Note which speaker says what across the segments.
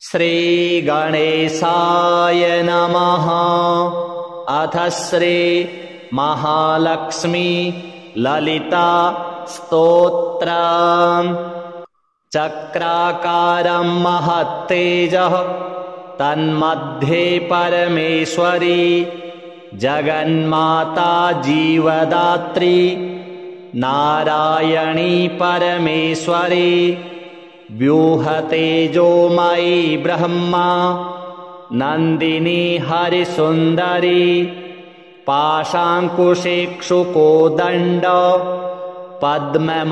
Speaker 1: श्रीगणेशाय नमः। अथ श्री महालक्ष्मी ललिता स्तोत्रम्। चक्राकारं महत्तेजः तन्मध्ये परमेश्वरी जगन्माता जीवदात्री नारायणी परमेश्वरी व्यूहतेजोमयी ब्रह्मा नन्दिनी हरिसुन्दरी पाशाङ्कुशेक्षुकोदण्ड पद्ममालालसत्करा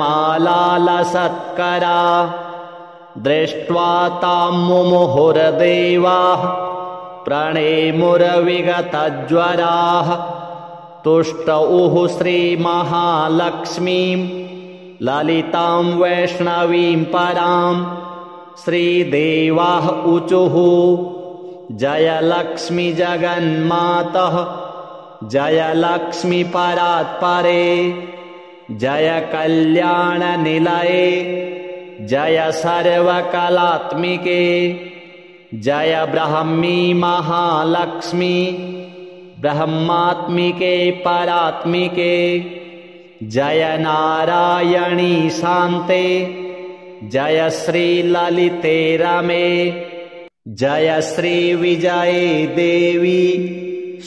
Speaker 1: दृष्ट्वा तां मुमुहुर्देवाः प्रणेमुर्विगतज्वराः तुष्टुः श्रीमहालक्ष्मीं ललितां वैष्णवीं परां। श्रीदेवाः ऊचुः जय लक्ष्मी जगन्मातः जय लक्ष्मी परात्परे जय कल्याणनिलये जय सर्वकलात्मिके जय ब्राह्मी महालक्ष्मी ब्रह्मात्मिके परात्मिके जय नारायणी शान्ते जय श्री ललिते रमे जय श्री विजये देवी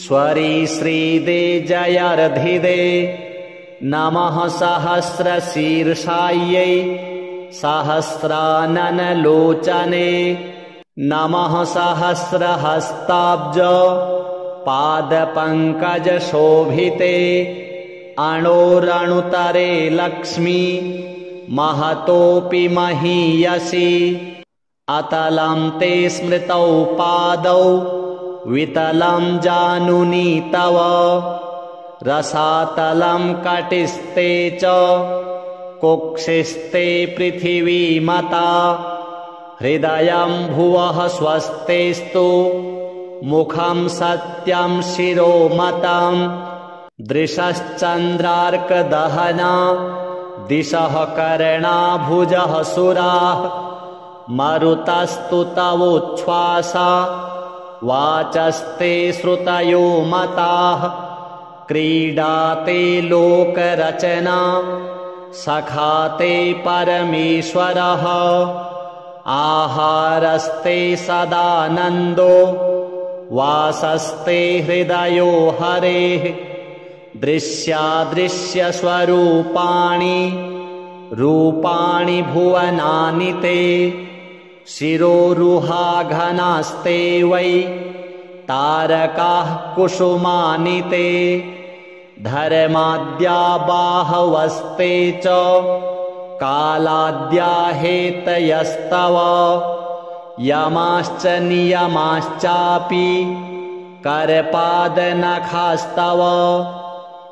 Speaker 1: स्वरी श्रीदे जयर्धिदे नमः सहस्रशीर्षायै सहस्राननलोचने नमः सहस्रहस्ताब्ज पादपङ्कजशोभिते अणोरणुतरे लक्ष्मी महतोऽपि महीयसी अतलं ते स्मृतौ पादौ वितलं जानुनी तव रसातलं कटिस्ते च कुक्षिस्ते पृथिवीमता हृदयं भुवः स्वस्तेस्तु मुखं सत्यं शिरोमतं दृशश्चन्द्रार्कदहना दिशः कर्णाभुजः सुराः मरुतस्तु तवोच्छ्वासा वाचस्ते श्रुतयो मताः क्रीडाते लोकरचना सखाते परमेश्वरः आहारस्ते सदानन्दो वासस्ते हृदयो हरेः दृश्यादृश्यस्वरूपाणि रूपाणि भुवनानि ते शिरोरुहाघनास्ते वै तारकाः कुसुमानि ते धर्माद्या बाहवस्ते च कालाद्या हेतयस्तव यमाश्च नियमाश्चापि करपादनखास्तव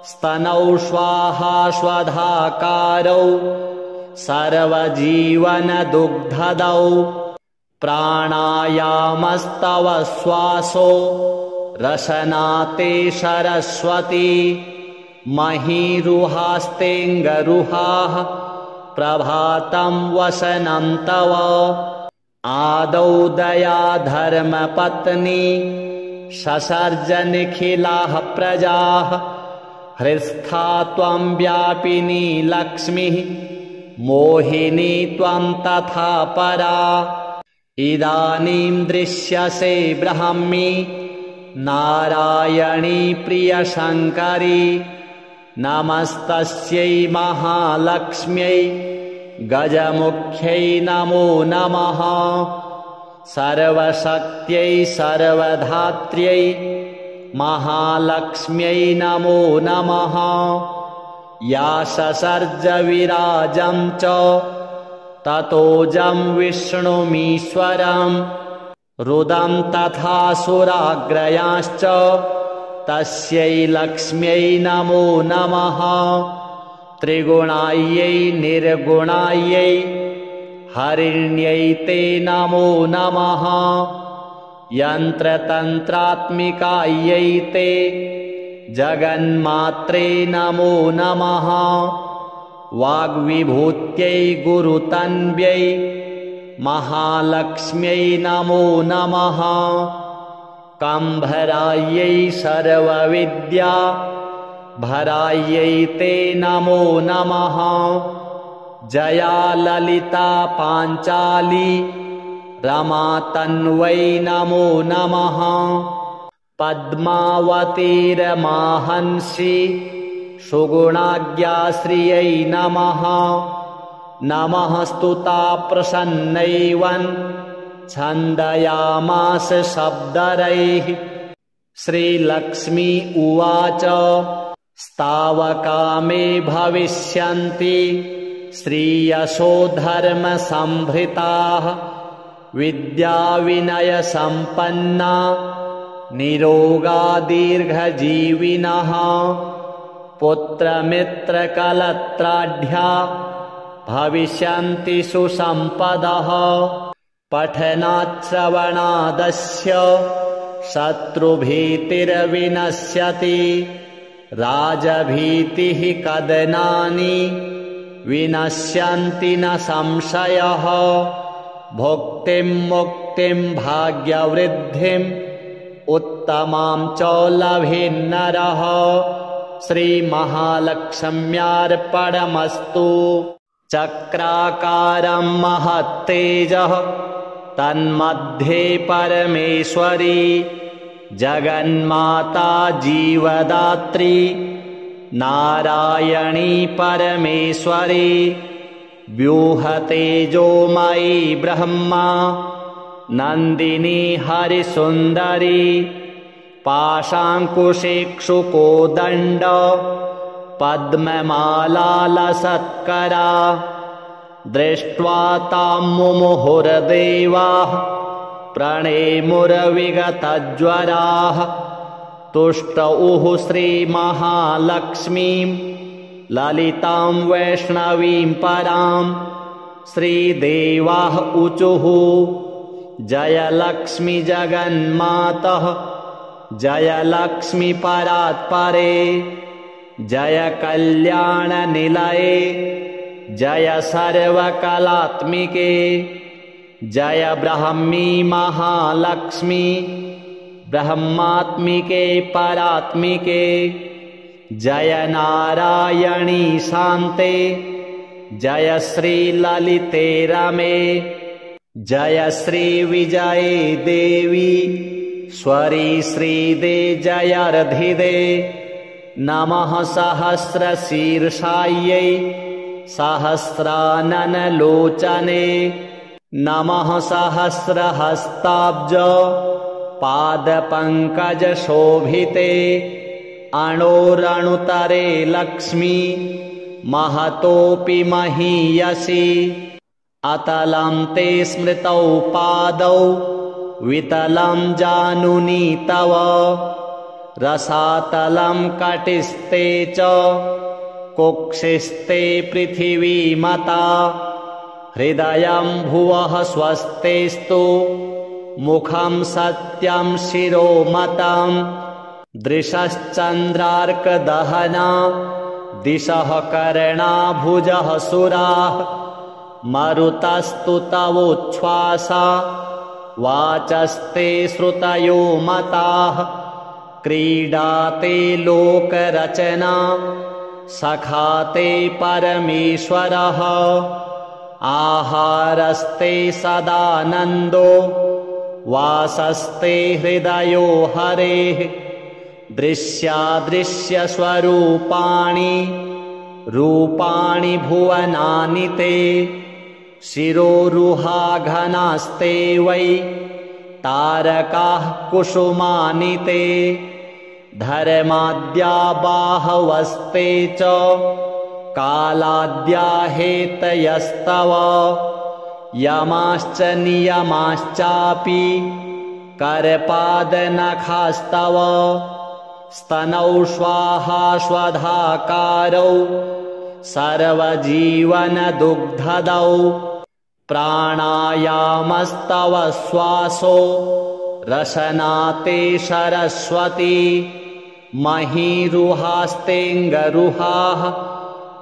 Speaker 1: स्तनौ स्वाहाश्वधाकारौ सर्वजीवनदुग्धदौ प्राणायामस्तव श्वासो रसनाते सरस्वती महीरुहास्तेऽङ्गरुहाः प्रभातं वसनं तव आदौ दया धर्मपत्नी ससर्ज निखिलाः प्रजाः हृत्स्था त्वं व्यापिनी लक्ष्मीः मोहिनी त्वं तथा परा इदानीं दृश्यसे ब्राह्मी नारायणी प्रियशङ्करी नमस्तस्यै महालक्ष्म्यै गजमुख्यै नमो नमः सर्वशक्त्यै सर्वधात्र्यै महालक्ष्म्यै नमो नमः या ससर्ज विराजं च ततोजं विष्णुमीश्वरं रुदं तथा सुराग्रयांश्च तस्यै लक्ष्म्यै नमो नमः त्रिगुणायै निर्गुणायै हरिण्यै ते नमो नमः यन्त्रतन्त्रात्मिकायै ते जगन्मात्रे नमो नमः वाग्विभूत्यै गुरुतन्व्यै महालक्ष्म्यै नमो नमः। कम्भरायै सर्वविद्या भरायै ते नमो नमः। जया ललिता पाञ्चाली रमा तन्वै नमो नमः। पद्मावतीर्माहंसि सुगुणाज्ञाश्रियै नमः। नमः स्तुता प्रसन्नैवन् छन्दयामास शब्दरैः। श्रीलक्ष्मी उवाच स्तावका मे भविष्यन्ति श्रीयशो धर्मसम्भृताः। विद्याविनयसम्पन्ना निरोगा दीर्घजीविनः। पुत्रमित्रकलत्राढ्या भविष्यन्ति सुसम्पदः। पठनाच्छ्रवणादस्य शत्रुभीतिर्विनश्यति। राजभीतिः कदनानि विनश्यन्ति न संशयः। भुक्तिं मुक्तिं भाग्यवृद्धिम् उत्तमां च लभेन्नरः। श्रीमहालक्ष्म्यार्पणमस्तु। चक्राकारं महत्तेजः तन्मध्ये परमेश्वरी। जगन्माता जीवदात्री नारायणी परमेश्वरी। व्यूहतेजोमयी ब्रह्मा नन्दिनी हरिसुन्दरी। पाशाङ्कुशेक्षुकोदण्ड पद्ममालालसत्करा। दृष्ट्वा तां मुमुहुर्देवाः प्रणेमुर्विगतज्वराः। तुष्टुः श्रीमहालक्ष्मीं ललितां वैष्णवीं परां। श्रीदेवाः ऊचुः जय लक्ष्मी जगन्मातः। जय लक्ष्मी परात्परे। जय कल्याणनिलये। जय सर्वकलात्मिके। जय ब्राह्मी महालक्ष्मी ब्रह्मात्मिके परात्मिके। जय नारायणी शान्ते। जय श्री ललिते रमे। जय श्री विजये देवी स्वरी श्रीदे जयार्धिदे। नमः सहस्रशीर्षायै सहस्राननलोचने। नमः सहस्रहस्ताब्ज पादपङ्कजशोभिते। अणोरणुतरे लक्ष्मी महतोऽपि महीयसी। अतलं ते स्मृतौ पादौ वितलं जानुनी तव। रसातलं कटिस्ते च कुक्षिस्ते पृथिवीमता। हृदयं भुवः स्वस्तेस्तु मुखं सत्यं शिरोमतं। दृशश्चन्द्रार्कदहना दिशः कर्णा भुजः सुराः। मरुतस्तु तवोच्छ्वासा वाचस्ते श्रुतयो मताः। क्रीडाते लोकरचना सखाते परमेश्वरः। आहारस्ते सदानन्दो वासस्ते हृदयो हरेः। दृश्यादृश्यस्वरूपाणि रूपाणि भुवनानि ते। शिरोरुहाघनास्ते वै तारकाः कुसुमानि ते। धर्माद्या बाहवस्ते च कालाद्या हेतयस्तव। यमाश्च नियमाश्चापि करपादनखास्तव। स्तनौ स्वाहाश्वधाकारौ सर्वजीवनदुग्धदौ। प्राणायामस्तव श्वासो रसनाते सरस्वती। महीरुहास्तेऽङ्गरुहाः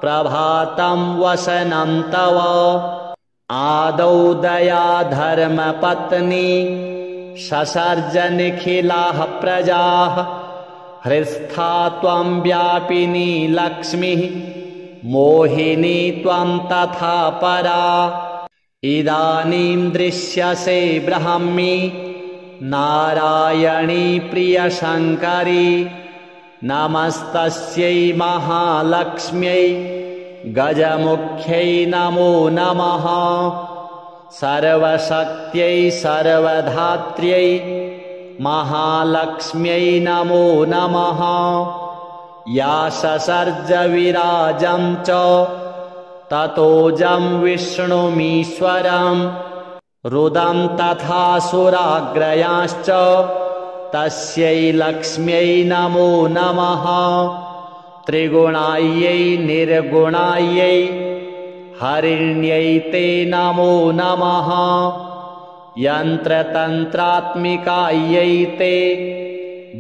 Speaker 1: प्रभातं वसनं तव। आदौ दया धर्मपत्नी ससर्ज निखिलाः प्रजाः हृस्था त्वं व्यापिनी लक्ष्मीः मोहिनी त्वं तथा परा इदानीं दृश्यसे ब्रह्मी नारायणी प्रियशङ्करी नमस्तस्यै महालक्ष्म्यै गजमुख्यै नमो नमः सर्वशक्त्यै सर्वधात्र्यै महालक्ष्म्यै नमो नमः या ससर्ज विराजं च ततोजं विष्णुमीश्वरं रुदं तथा सुराग्रयाश्च तस्यै लक्ष्म्यै नमो नमः त्रिगुणायै निर्गुणायै हरिण्यै ते नमो नमः यन्त्रतन्त्रात्मिकायै ते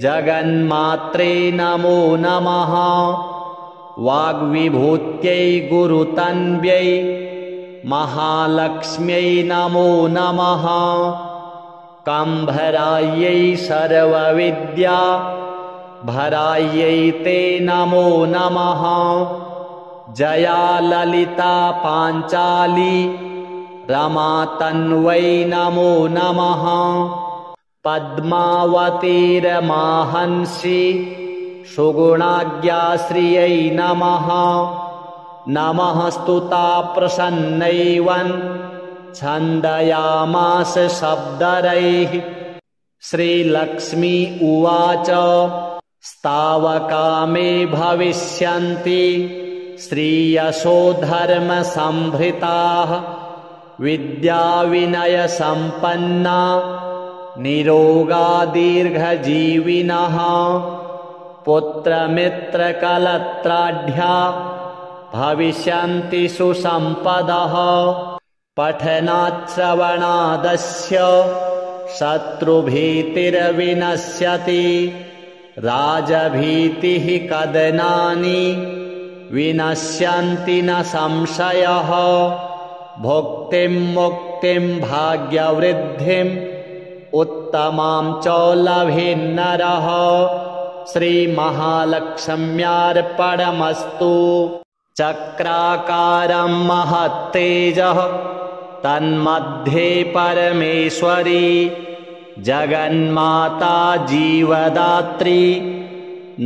Speaker 1: जगन्मात्रे नमो नमः वाग्विभूत्यै गुरुतन्व्यै महालक्ष्म्यै नमो नमः कम्भरायै सर्वविद्या भरायै ते नमो नमः जया ललिता पाञ्चाली रमा तन्वै नमो नमः पद्मावतीरमाहंसि सुगुणाज्ञाश्रियै नमः नमः स्तुता प्रसन्नैवन् छन्दयामास शब्दरैः श्रीलक्ष्मी उवाच स्तावका मे भविष्यन्ति श्रीयशो धर्मसंभृताः विद्याविनयसम्पन्ना निरोगा दीर्घजीविनः पुत्रमित्रकलत्राढ्या भविष्यन्ति सुसम्पदः पठनाच्छ्रवणादस्य शत्रुभीतिर्विनश्यति राजभीतिः कदनानि विनश्यन्ति न संशयः भुक्तिं मुक्तिं भाग्यवृद्धिम् उत्तमां च लभेन्नरः श्रीमहालक्ष्म्यार्पणमस्तु चक्राकारं महत्तेजः तन्मध्ये परमेश्वरी जगन्माता जीवदात्री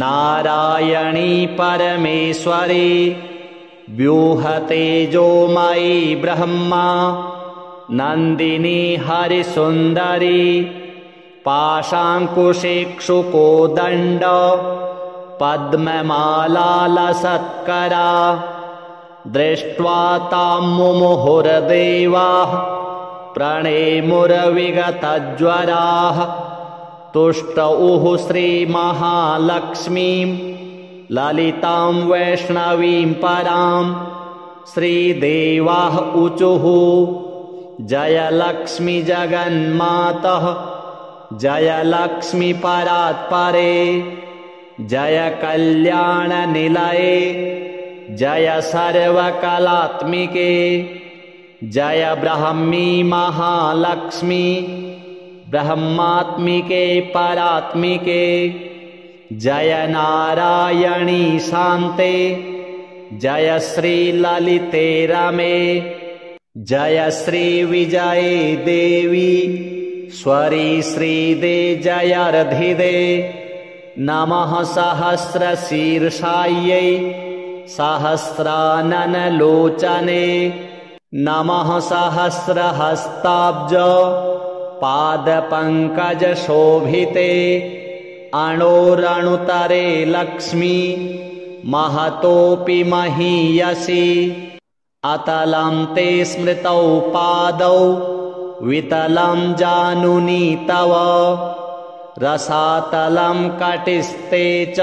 Speaker 1: नारायणी परमेश्वरी व्यूहतेजोमयी ब्रह्मा नन्दिनी हरिसुन्दरी पाशाङ्कुशेक्षुकोदण्ड पद्ममालालसत्करा दृष्ट्वा तां मुमुहुर्देवाः प्रणेमुर्विगतज्वराः तुष्टुः श्रीमहालक्ष्मीं ललितां वैष्णवीं परां श्रीदेवाः ऊचुः जयलक्ष्मी जगन्मातः जयलक्ष्मी परात्परे जय कल्याणनिलये जय सर्वकलात्मिके जय ब्रह्मी महालक्ष्मी ब्रह्मात्मिके परात्मिके जय नारायणी शान्ते जय श्रीललिते रमे जय श्रीविजये देवी स्वरी श्रीदे जयार्धिदे नमः सहस्रशीर्षायै सहस्राननलोचने नमः सहस्रहस्ताब्ज पादपङ्कजशोभिते अणोरणुतरे लक्ष्मी महतोऽपि महीयसी अतलं ते स्मृतौ पादौ वितलं जानुनी तव रसातलं कटिस्ते च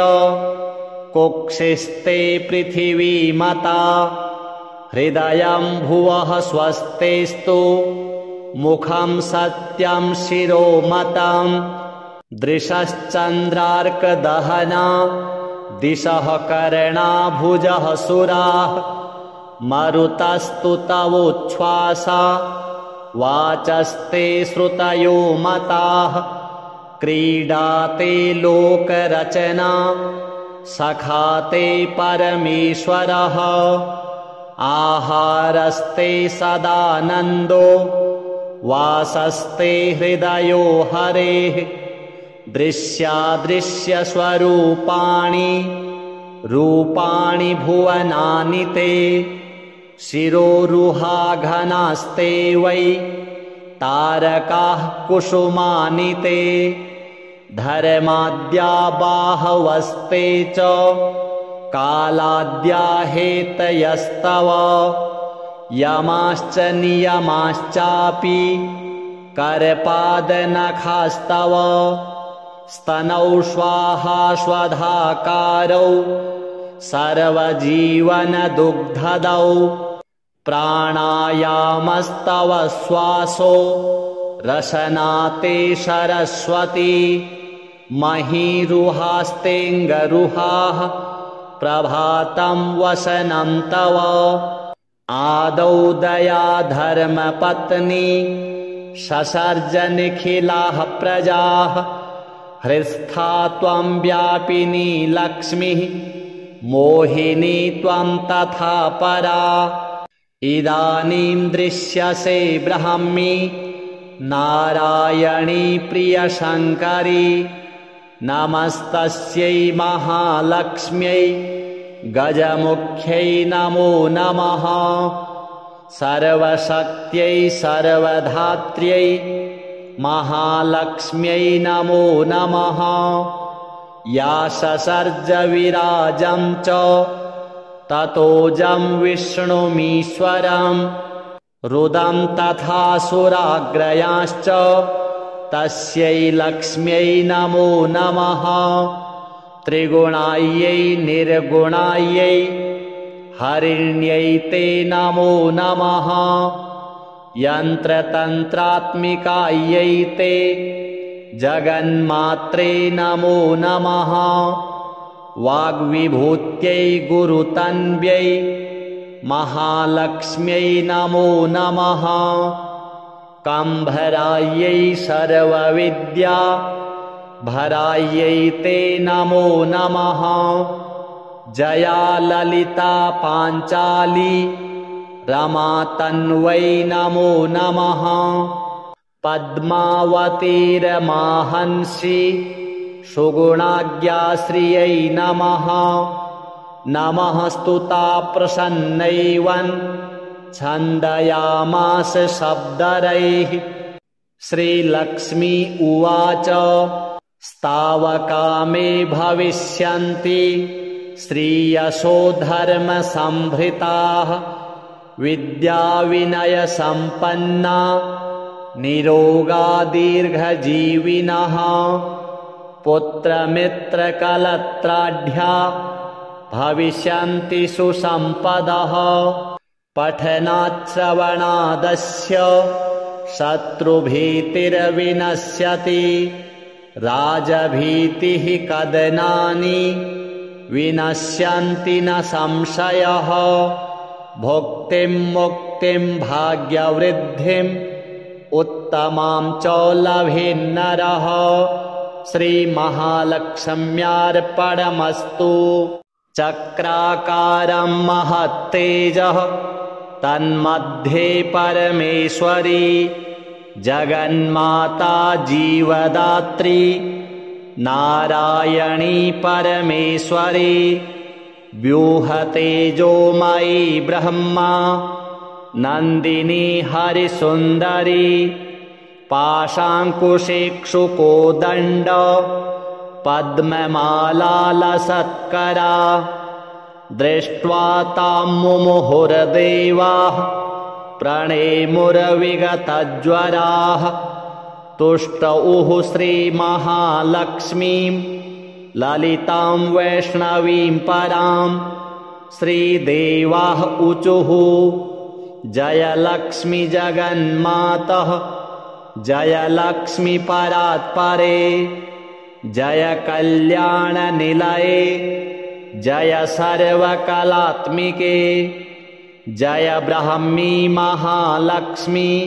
Speaker 1: कुक्षिस्ते पृथिवीमता हृदयं भुवः स्वस्तेस्तु मुखं सत्यं शिरोमतं दृशश्चन्द्रार्कदहना दिशः कर्णा भुजः सुराः मरुतस्तु तवोच्छ्वासा वाचस्ते श्रुतयो मताः क्रीडाते लोकरचना सखाते परमेश्वरः आहारस्ते सदानन्दो वासस्ते हृदयो हरेः दृश्यादृश्यस्वरूपाणि रूपाणि भुवनानि ते शिरोरुहाघनास्ते वै तारकाः कुसुमानि ते धर्माद्या बाहवस्ते च कालाद्या हेतयस्तव यमाश्च नियमाश्चापि करपादनखास्तव स्तनौ श्वाहाश्वधाकारौ सर्वजीवनदुग्धदौ प्राणायामस्तव श्वासो रसनाते सरस्वती महीरुहास्तेऽङ्गरुहाः प्रभातं वसनं तव आदौ दया धर्मपत्नी ससर्ज निखिलाः प्रजाः हृत्स्था त्वं व्यापिनी लक्ष्मीः मोहिनी त्वं तथा परा इदानीं दृश्यसे ब्रह्मी नारायणी प्रियशङ्करी नमस्तस्यै महालक्ष्म्यै गजमुख्यै नमो नमः सर्वशक्त्यै सर्वधात्र्यै महालक्ष्म्यै नमो नमः या ससर्ज विराजं च ततोजं विष्णुमीश्वरं रुदं तथा सुराग्रयाश्च तस्यै लक्ष्म्यै नमो नमः त्रिगुणायै निर्गुणायै हरिण्यै ते नमो नमः यन्त्रतन्त्रात्मिकायै ते जगन्मात्रे नमो नमः वाग्विभूत्यै गुरुतन्व्यै महालक्ष्म्यै नमो नमः कम्भरायै सर्वविद्या भरायै ते नमो नमः जया ललिता पाञ्चाली रमा तन्वै नमो नमः पद्मावतीरमाहंसि सुगुणाज्ञाश्रियै नमः नमः स्तुता प्रसन्नैवन् छन्दयामास शब्दरैः श्रीलक्ष्मी उवाच स्तावका मे भविष्यन्ति श्रीयशो धर्मसम्भृताः विद्याविनयसम्पन्ना निरोगा दीर्घजीविनः पुत्रमित्रकलत्राढ्या भविष्यन्ति सुसम्पदः पठनाच्छ्रवणादस्य शत्रुभीतिर्विनश्यति राजभीतिः कदनानि विनश्यन्ति न संशयः भुक्तिं मुक्तिं भाग्यवृद्धिम् उत्तमां च लभेन्नरः श्रीमहालक्ष्म्यार्पणमस्तु चक्राकारं महत्तेजः तन्मध्ये परमेश्वरी जगन्माता जीवदात्री नारायणी परमेश्वरी व्यूहतेजोमयी ब्रह्मा नन्दिनी हरिसुन्दरी पाशाङ्कुशेक्षुकोदण्ड पद्ममालालसत्करा दृष्ट्वा तां मुमुहुर्देवाः प्रणेमुर्विगतज्वराः तुष्टुः श्रीमहालक्ष्मीं ललितां वैष्णवीं परां श्रीदेवाः ऊचुः जय लक्ष्मी जगन्मातः जय लक्ष्मी परात्परे जय कल्याणनिलये जय सर्वकलात्मिके जय ब्राह्मी महालक्ष्मी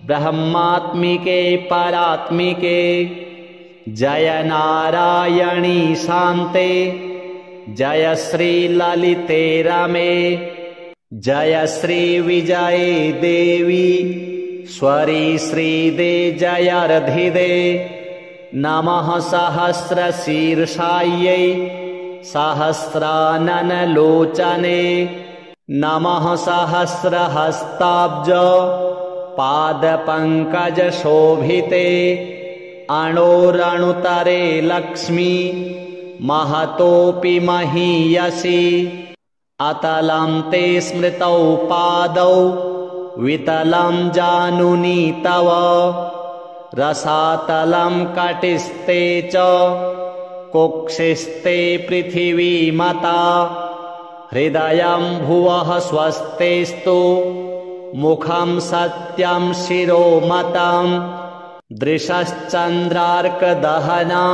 Speaker 1: ब्रह्मात्मिके परात्मिके। जय नारायणी शान्ते जय श्री ललिते रमे। जय श्री विजये देवी स्वरी श्रीदे जयार्धिदे। नमः सहस्रशीर्षायै सहस्राननलोचने। नमः सहस्रहस्ताब्ज पादपङ्कजशोभिते। अणोरणुतरे लक्ष्मी महतोऽपि महीयसी। अतलं ते स्मृतौ पादौ वितलं जानुनी तव। रसातलं कटिस्ते च कुक्षिस्ते पृथिवीमता। हृदयं भुवः स्वस्तेस्तु मुखं सत्यं शिरोमतं। दृशश्चन्द्रार्कदहना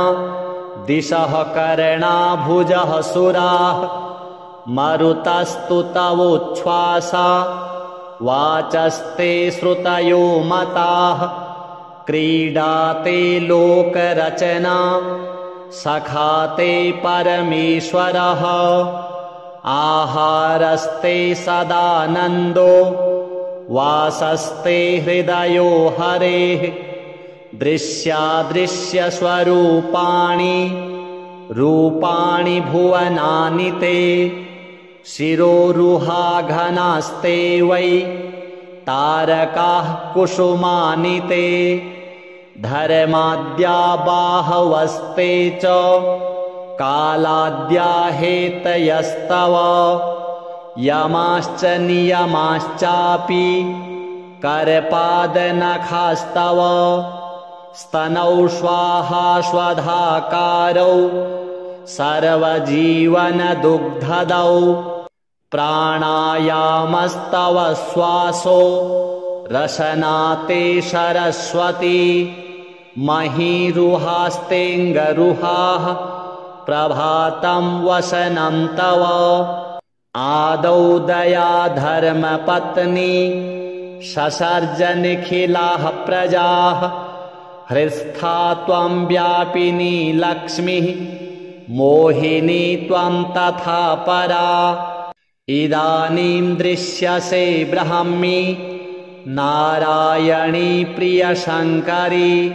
Speaker 1: दिशः कर्णा भुजः सुराः। मरुतस्तु तवोच्छ्वासा वाचस्ते श्रुतयो मताः। क्रीडाते लोकरचना सखाते परमेश्वरः। आहारस्ते सदानन्दो वासस्ते हृदयो हरेः। दृश्यादृश्यस्वरूपाणि रूपाणि भुवनानि ते। शिरोरुहाघनास्ते वै तारकाः कुसुमानि ते। धर्माद्या बाहवस्ते च कालाद्या हेतयस्तव। यमाश्च नियमाश्चापि करपादनखास्तव। स्तनौ श्वाहाश्वधाकारौ सर्वजीवनदुग्धदौ। प्राणायामस्तव श्वासो रसनाते सरस्वती। महीरुहास्तेऽङ्गरुहाः प्रभातं वसनं तव। आदौ दया धर्मपत्नी ससर्ज निखिलाः प्रजाः। हृत्स्था त्वं व्यापिनी लक्ष्मीः मोहिनी त्वं तथा परा। इदानीं दृश्यसे ब्राह्मी नारायणी प्रियशङ्करी।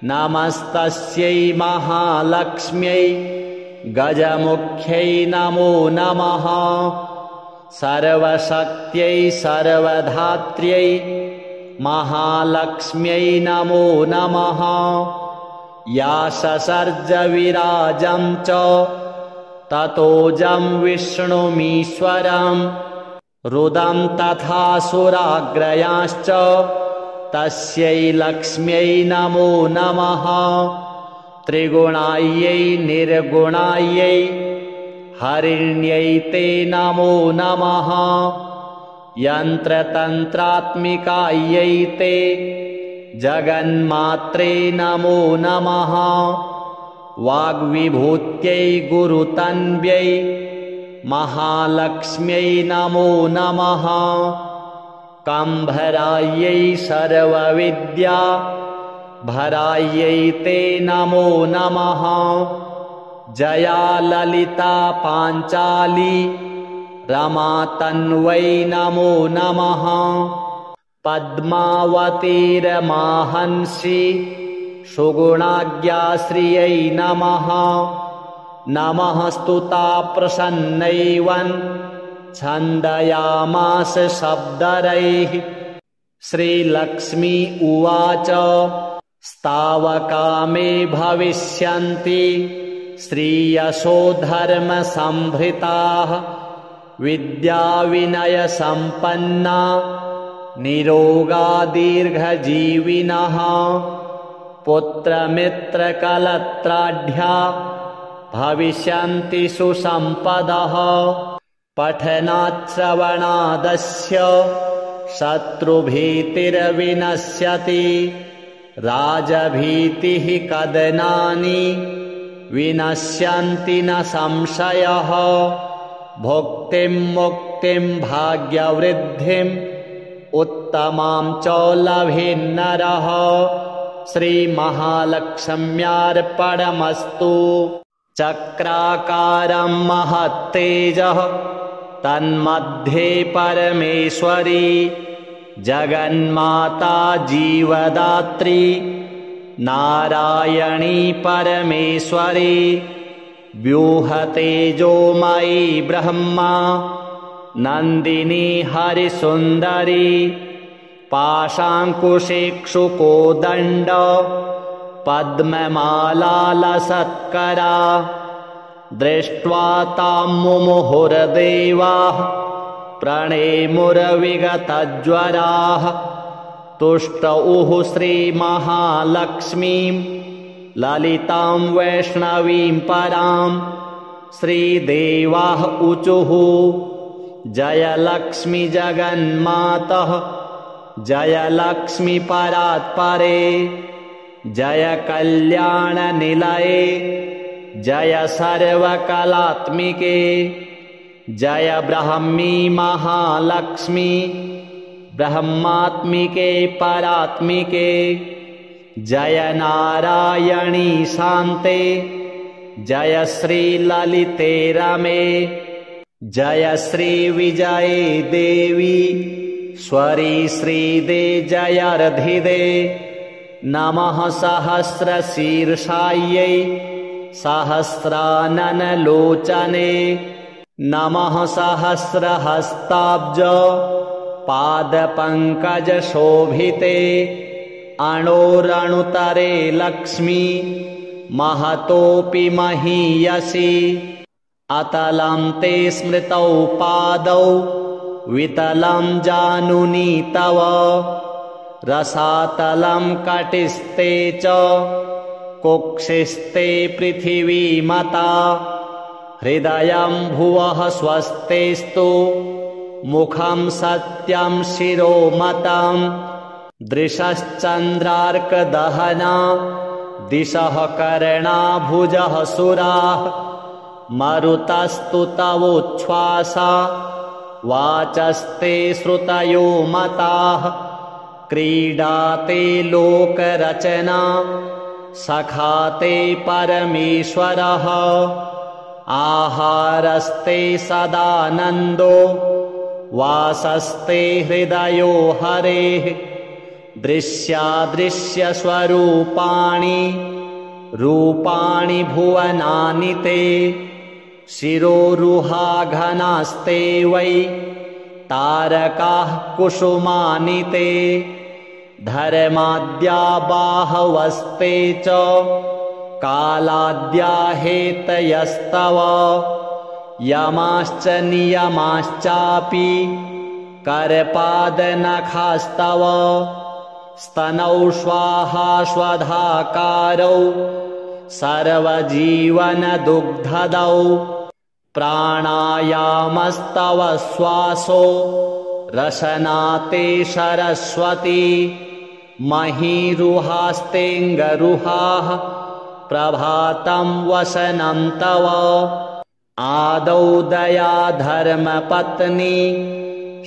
Speaker 1: नमस्तस्यै महालक्ष्म्यै गजमुख्यै नमो नमः। सर्वशक्त्यै सर्वधात्र्यै महालक्ष्म्यै नमो नमः। या ससर्ज विराजं च ततोजं विष्णुमीश्वरं। रुदं तथा सुराग्रयांश्च तस्यै लक्ष्म्यै नमो नमः। त्रिगुणायै निर्गुणायै हरिण्यै ते नमो नमः। यन्त्रतन्त्रात्मिकायै ते जगन्मात्रे नमो नमः। वाग्विभूत्यै गुरुतन्व्यै महालक्ष्म्यै नमो नमः। कम्भरायै सर्वविद्या भरायै ते नमो नमः। जया ललिता पाञ्चाली रमा तन्वै नमो नमः। पद्मावतीरमाहंसि सुगुणाज्ञाश्रियै नमः। नमः स्तुता प्रसन्नैवन् छन्दयामास शब्दरैः। श्रीलक्ष्मी उवाच स्तावका मे भविष्यन्ति श्रीयशो धर्मसम्भृताः। विद्याविनयसम्पन्ना निरोगा दीर्घजीविनः। पुत्रमित्रकलत्राढ्या भविष्यन्ति सुसम्पदः। पठनाश्रवणादस्य शत्रुभीतिर्विनश्यति। राजभीतिः कदनानि विनश्यन्ति न संशयः। भुक्तिं मुक्तिं मुक्तिं भाग्यवृद्धिम् उत्तमां च लभेन्नरः। श्रीमहालक्ष्म्यार्पणमस्तु। चक्राकारं महत्तेजः तन्मध्ये परमेश्वरी जगन्माता जीवदात्री नारायणी परमेश्वरी व्यूहतेजोमयी ब्रह्मा नन्दिनी हरिसुन्दरी पाशाङ्कुशेक्षुकोदण्ड पद्ममालालसत्करा दृष्ट्वा तां मुमुहुर्देवाः प्रणेमुर्विगतज्वराः तुष्टुः श्रीमहालक्ष्मीं ललितां वैष्णवीं परां श्रीदेवाः ऊचुः जय लक्ष्मी जगन्मातः जय लक्ष्मी परात्परे जय कल्याणनिलये जय सर्वकलात्मिके जय ब्राह्मी महालक्ष्मी ब्रह्मात्मिके परात्मिके जय नारायणी शान्ते जय श्री ललिते रमे जय श्री विजये देवी स्वरी श्रीदे जयर्धिदे नमः सहस्रशीर्षायै सहस्राननलोचने नमः सहस्रहस्ताब्ज पादपङ्कजशोभिते अणोरणुतरे लक्ष्मी महतोऽपि महीयसी अतलं ते स्मृतौ पादौ वितलं जानुनी तव रसातलं कटिस्ते च कुक्षिस्ते पृथिवीमता हृदयं भुवः स्वस्तेस्तु मुखं सत्यं शिरोमतं दृशश्चन्द्रार्कदहना दिशः कर्णा भुजः सुराः मरुतस्तु तवोच्छ्वासा वाचस्ते श्रुतयो मताः क्रीडाते लोकरचना सखाते परमेश्वरः आहारस्ते सदानन्दो वासस्ते हृदयो हरेः दृश्यादृश्यस्वरूपाणि रूपाणि भुवनानि ते शिरोरुहाघनास्ते वै तारकाः कुसुमानि ते धर्माद्या बाहवस्ते च कालाद्या हेतयस्तव यमाश्च नियमाश्चापि करपादनखास्तव स्तनौ श्वाहाश्वधाकारौ सर्वजीवनदुग्धदौ प्राणायामस्तव श्वासो रसनाते सरस्वती महीरुहास्तेऽङ्गरुहाः प्रभातं वसनं तव आदौ दया धर्मपत्नी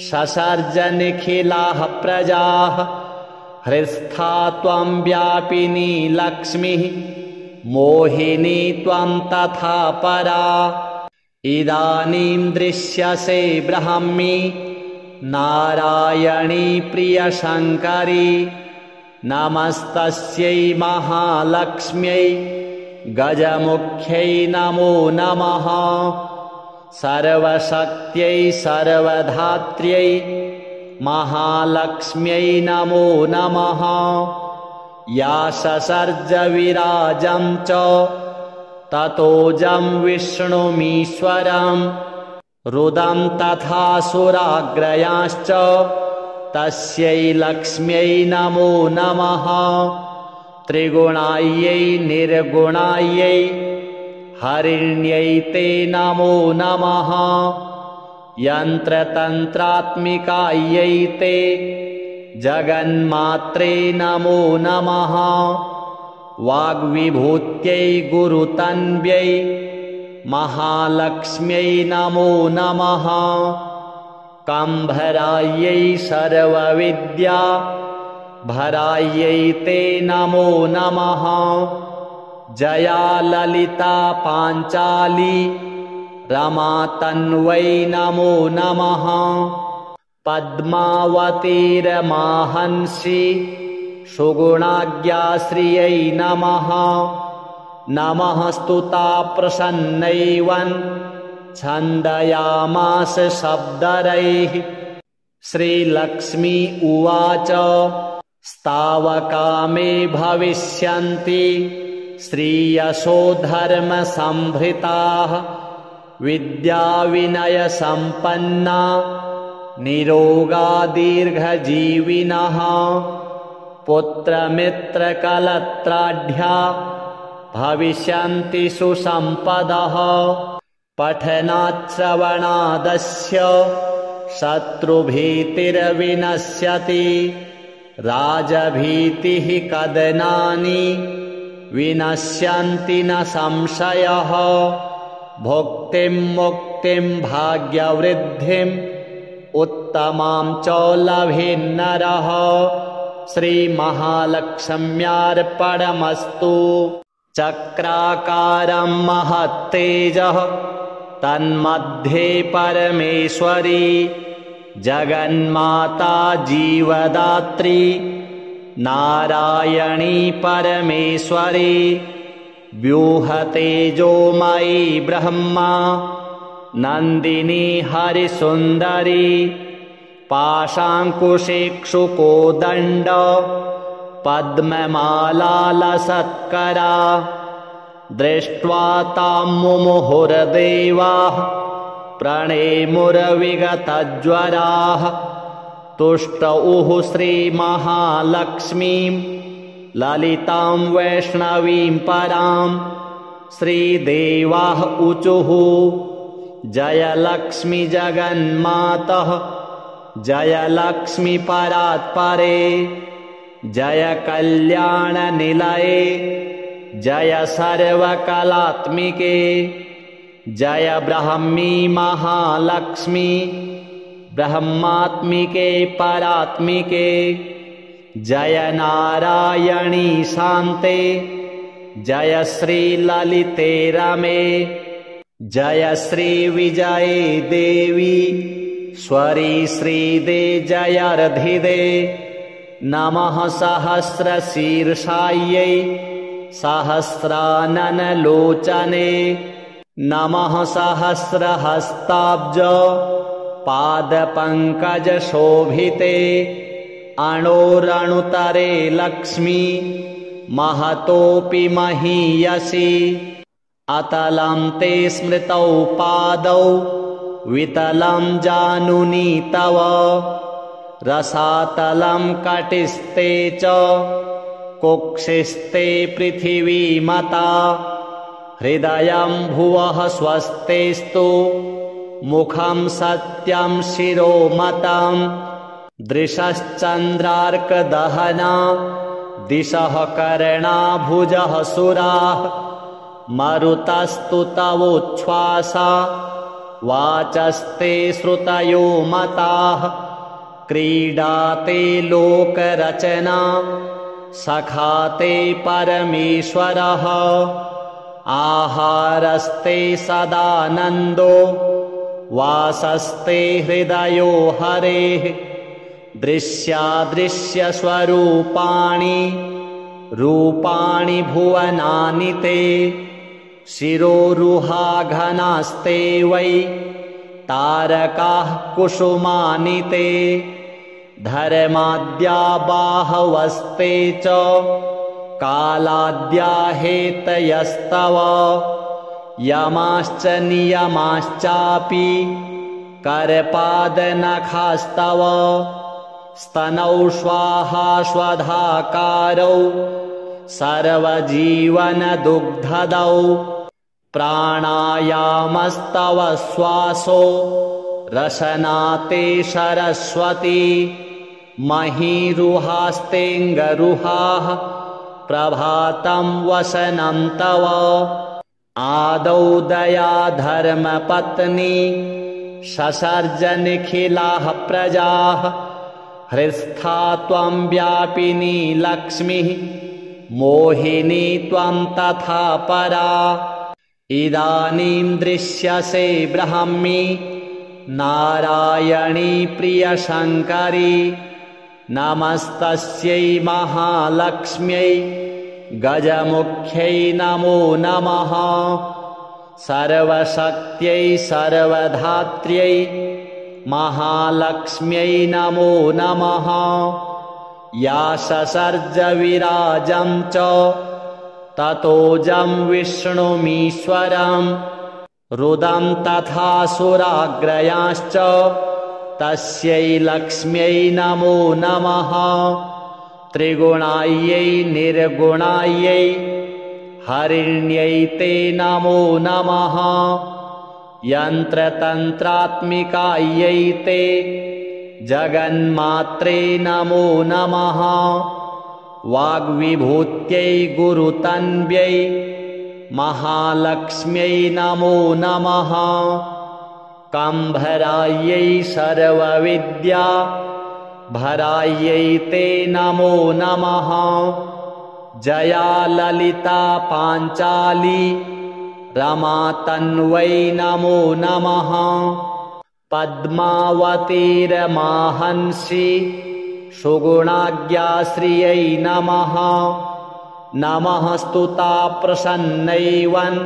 Speaker 1: ससर्ज निखिलाः प्रजाः हृत्स्था त्वं व्यापिनी लक्ष्मीः मोहिनी त्वं तथा परा इदानीं दृश्यसे ब्राह्मी नारायणी प्रियशङ्करी नमस्तस्यै महालक्ष्म्यै गजमुख्यै नमो नमः सर्वशक्त्यै सर्वधात्र्यै महालक्ष्म्यै नमो नमः या ससर्ज विराजं च ततोजं विष्णुमीश्वरं रुदं तथा सुराग्रयांश्च तस्यै लक्ष्म्यै नमो नमः त्रिगुणायै निर्गुणायै हरिण्यै ते नमो नमः यन्त्रतन्त्रात्मिकायै ते जगन्मात्रे नमो नमः वाग्विभूत्यै गुरुतन्व्यै महालक्ष्म्यै नमो नमः काम्भरायै सर्वविद्या भरायै ते नमो नमः। जया ललिता पाञ्चाली रमा तन्वै नमो नमः। पद्मावतीर्माहंसि सुगुणाज्ञाश्रियै नमः। नमः स्तुता प्रसन्नैवन् छन्दयामास शब्दरैः। श्रीलक्ष्मी उवाच स्तावका मे भविष्यन्ति श्रीयशो धर्मसंभृताः। विद्याविनयसम्पन्ना निरोगा दीर्घजीविनः। पुत्रमित्रकलत्राढ्या भविष्यन्ति सुसम्पदः। पठनाच्छ्रवणादस्य शत्रुभीतिर्विनश्यति। राजभीतिः कदनानि विनश्यन्ति न संशयः। भुक्तिं मुक्तिं भाग्यवृद्धिम् उत्तमां च लभेन्नरः। श्रीमहालक्ष्म्यार्पणमस्तु। चक्राकारं महत्तेजः तन्मध्ये परमेश्वरी। जगन्माता जीवदात्री नारायणी परमेश्वरी। व्यूहतेजोमयी ब्रह्मा नन्दिनी हरिसुन्दरी। पाशाङ्कुशेक्षुकोदण्ड पद्ममालालसत्करा। दृष्ट्वा तां मुमुहुर्देवाः प्रणेमुर्विगतज्वराः। तुष्टुः श्रीमहालक्ष्मीं ललितां वैष्णवीं परां। श्रीदेवाः ऊचुः जय लक्ष्मी जगन्मातः। जय लक्ष्मी परात्परे। जय कल्याणनिलये। जय सर्वकलात्मिके। जय ब्राह्मी महालक्ष्मी ब्रह्मात्मिके परात्मिके। जय नारायणी शान्ते। जय श्री ललिते रमे। जय श्री विजये देवी स्वरी श्रीदे जयार्धिदे। नमः सहस्रशीर्षायै सहस्राननलोचने। नमः सहस्रहस्ताब्ज पादपङ्कजशोभिते। अणोरणुतरे लक्ष्मी महतोऽपि महीयसी। अतलं ते स्मृतौ पादौ वितलं जानुनी तव। रसातलं कटिस्ते च कुक्षिस्ते पृथिवीमता। हृदयं भुवः स्वस्तेस्तु मुखं सत्यं शिरोमतं। दृशश्चन्द्रार्कदहना दिशः कर्णा भुजः सुराः। मरुतस्तु तवोच्छ्वासा वाचस्ते श्रुतयो मताः। क्रीडाते लोकरचना सखाते परमेश्वरः। आहारस्ते सदानन्दो वासस्ते हृदयो हरेः। दृश्यादृश्यस्वरूपाणि रूपाणि भुवनानि ते। शिरोरुहाघनास्ते वै तारकाः कुसुमानि ते। धर्माद्या बाहवस्ते च कालाद्या हेतयस्तव। यमाश्च नियमाश्चापि करपादनखास्तव। स्तनौ स्वाहाश्वधाकारौ सर्वजीवनदुग्धदौ। प्राणायामस्तव श्वासो रसनाते सरस्वती। महीरुहास्तेऽङ्गरुहाः प्रभातं वसनं तव। आदौ दया धर्मपत्नी ससर्ज निखिलाः प्रजाः हृस्था त्वं व्यापिनी लक्ष्मीः मोहिनी त्वं तथा परा इदानीं दृश्यसे ब्रह्मी नारायणी प्रियशङ्करी नमस्तस्यै महालक्ष्म्यै गजमुख्यै नमो नमः सर्वशक्त्यै सर्वधात्र्यै महालक्ष्म्यै नमो नमः या ससर्ज विराजं च ततोजं विष्णुमीश्वरं रुदं तथा सुराग्रयाश्च तस्यै लक्ष्म्यै नमो नमः त्रिगुणायै निर्गुणायै हरिण्यै ते नमो नमः यन्त्रतन्त्रात्मिकायै ते जगन्मात्रे नमो नमः वाग्विभूत्यै गुरुतन्व्यै महालक्ष्म्यै नमो नमः कम्भरायै सर्वविद्या भरायै ते नमो नमः जया ललिता पाञ्चाली रमा तन्वै नमो नमः पद्मावतीरमाहंसि सुगुणाज्ञाश्रियै नमः नमः स्तुता प्रसन्नैवन्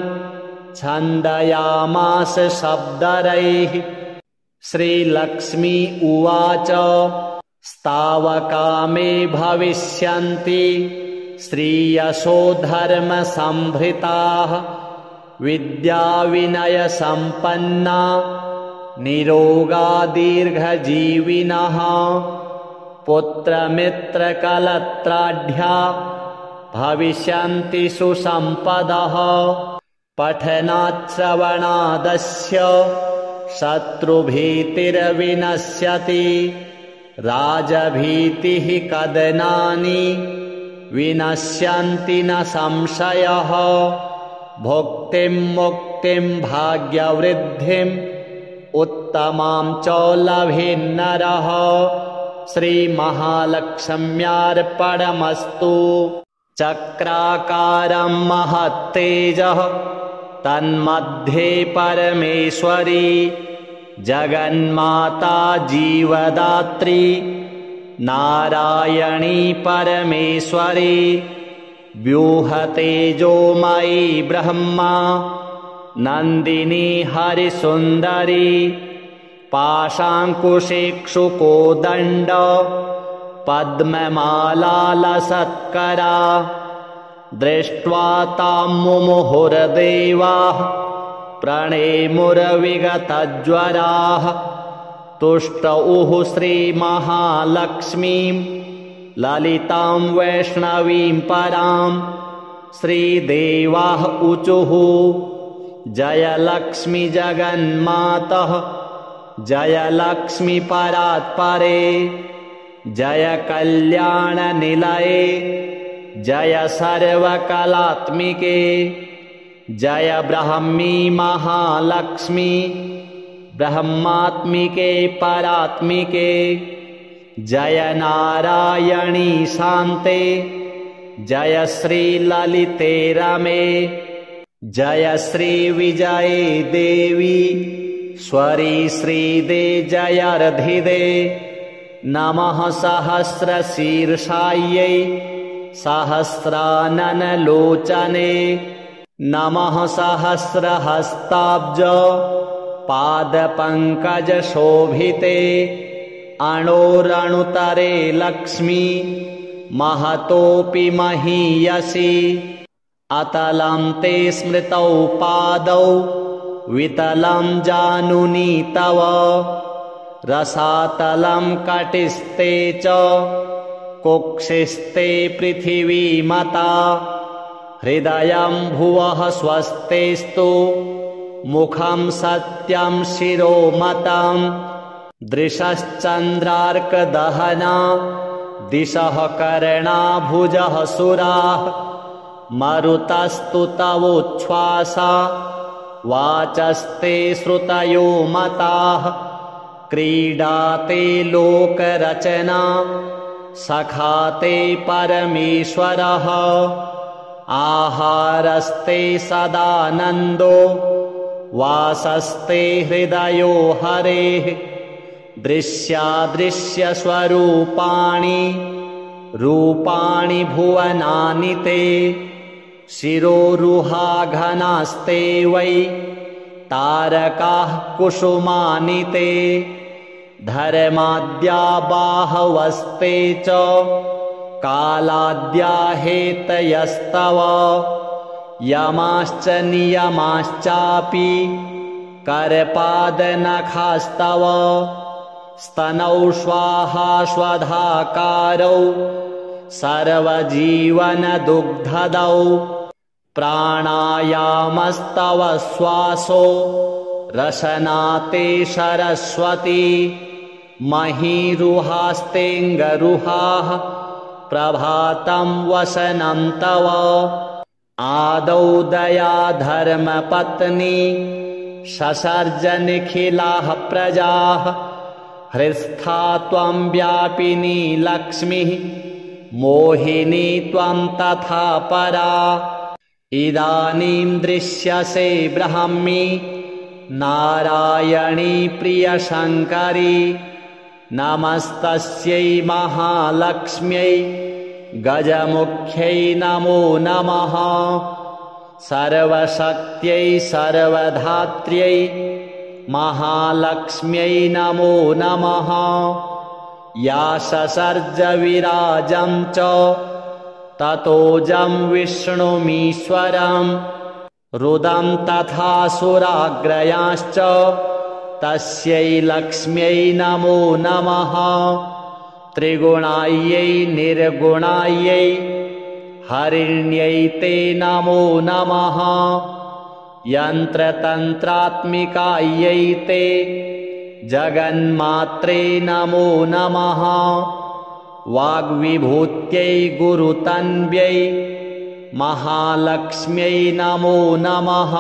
Speaker 1: छन्दयामास शब्दरैः श्रीलक्ष्मी उवाच स्तावका मे भविष्यन्ति श्रीयशो धर्मसंभृताः विद्याविनयसम्पन्ना निरोगा दीर्घजीविनः पुत्रमित्रकलत्राढ्या भविष्यन्ति सुसम्पदः पठनाच्छ्रवणादस्य शत्रुभीतिर्विनश्यति राजभीतिः कदनानि विनश्यन्ति न संशयः भुक्तिं मुक्तिं भाग्यवृद्धिम् उत्तमां च लभेन्नरः श्रीमहालक्ष्म्यार्पणमस्तु चक्राकारं महत्तेजः तन्मध्ये परमेश्वरी जगन्माता जीवदात्री नारायणी परमेश्वरी व्यूहतेजोमयी ब्रह्मा नन्दिनी हरिसुन्दरी पाशाङ्कुशेक्षुकोदण्ड पद्ममालालसत्करा दृष्ट्वा तां मुमुहुर्देवाः प्रणेमुर्विगतज्वराः तुष्टुः श्रीमहालक्ष्मीं ललितां वैष्णवीं परां श्रीदेवाः ऊचुः जयलक्ष्मी जगन्मातः जयलक्ष्मी परात्परे जय कल्याणनिलये जय सर्वकलात्मिके जय ब्रह्मी महालक्ष्मी ब्रह्मात्मिके परात्मिके जय नारायणी शान्ते जय श्रीललिते रमे जय श्रीविजये देवी स्वरी श्रीदे जयार्धिदे नमः सहस्रशीर्षायै सहस्राननलोचने नमः सहस्रहस्ताब्ज पादपङ्कजशोभिते अणोरणुतरे लक्ष्मी महतोऽपि महीयसी अतलं ते स्मृतौ पादौ वितलं जानुनी तव रसातलं कटिस्ते च कुक्षिस्ते पृथिवीमता हृदयं भुवः स्वस्तेस्तु मुखं सत्यं शिरोमतं दृशश्चन्द्रार्कदहना दिशः कर्णा भुजः सुराः मरुतस्तु तवोच्छ्वासा वाचस्ते श्रुतयो मताः क्रीडाते लोकरचना सखाते परमेश्वरः आहारस्ते सदानन्दो वासस्ते हृदयो हरेः दृश्यादृश्यस्वरूपाणि रूपाणि भुवनानि ते शिरोरुहाघनास्ते वै तारकाः कुसुमानि ते धर्माद्या बाहवस्ते च कालाद्या हेतयस्तव यमाश्च नियमाश्चापि करपादनखास्तव स्तनौ स्वाहाश्वधाकारौ सर्वजीवनदुग्धदौ प्राणायामस्तव श्वासो रसनाते सरस्वती महीरुहास्तेऽङ्गरुहाः प्रभातं वसनं तव आदौ दया धर्मपत्नी ससर्ज निखिलाः प्रजाः हृत्स्था त्वं व्यापिनी लक्ष्मीः मोहिनी त्वं तथा परा इदानीं दृश्यसे ब्रह्मी नारायणी प्रियशङ्करी नमस्तस्यै महालक्ष्म्यै गजमुख्यै नमो नमः सर्वशक्त्यै सर्वधात्र्यै महालक्ष्म्यै नमो नमः या ससर्ज विराजं च ततोजं विष्णुमीश्वरं रुदं तथा सुराग्रयाश्च तस्यै लक्ष्म्यै नमो नमः त्रिगुणायै निर्गुणायै हरिण्यै ते नमो नमः यन्त्रतन्त्रात्मिकायै ते जगन्मात्रे नमो नमः वाग्विभूत्यै गुरुतन्व्यै महालक्ष्म्यै नमो नमः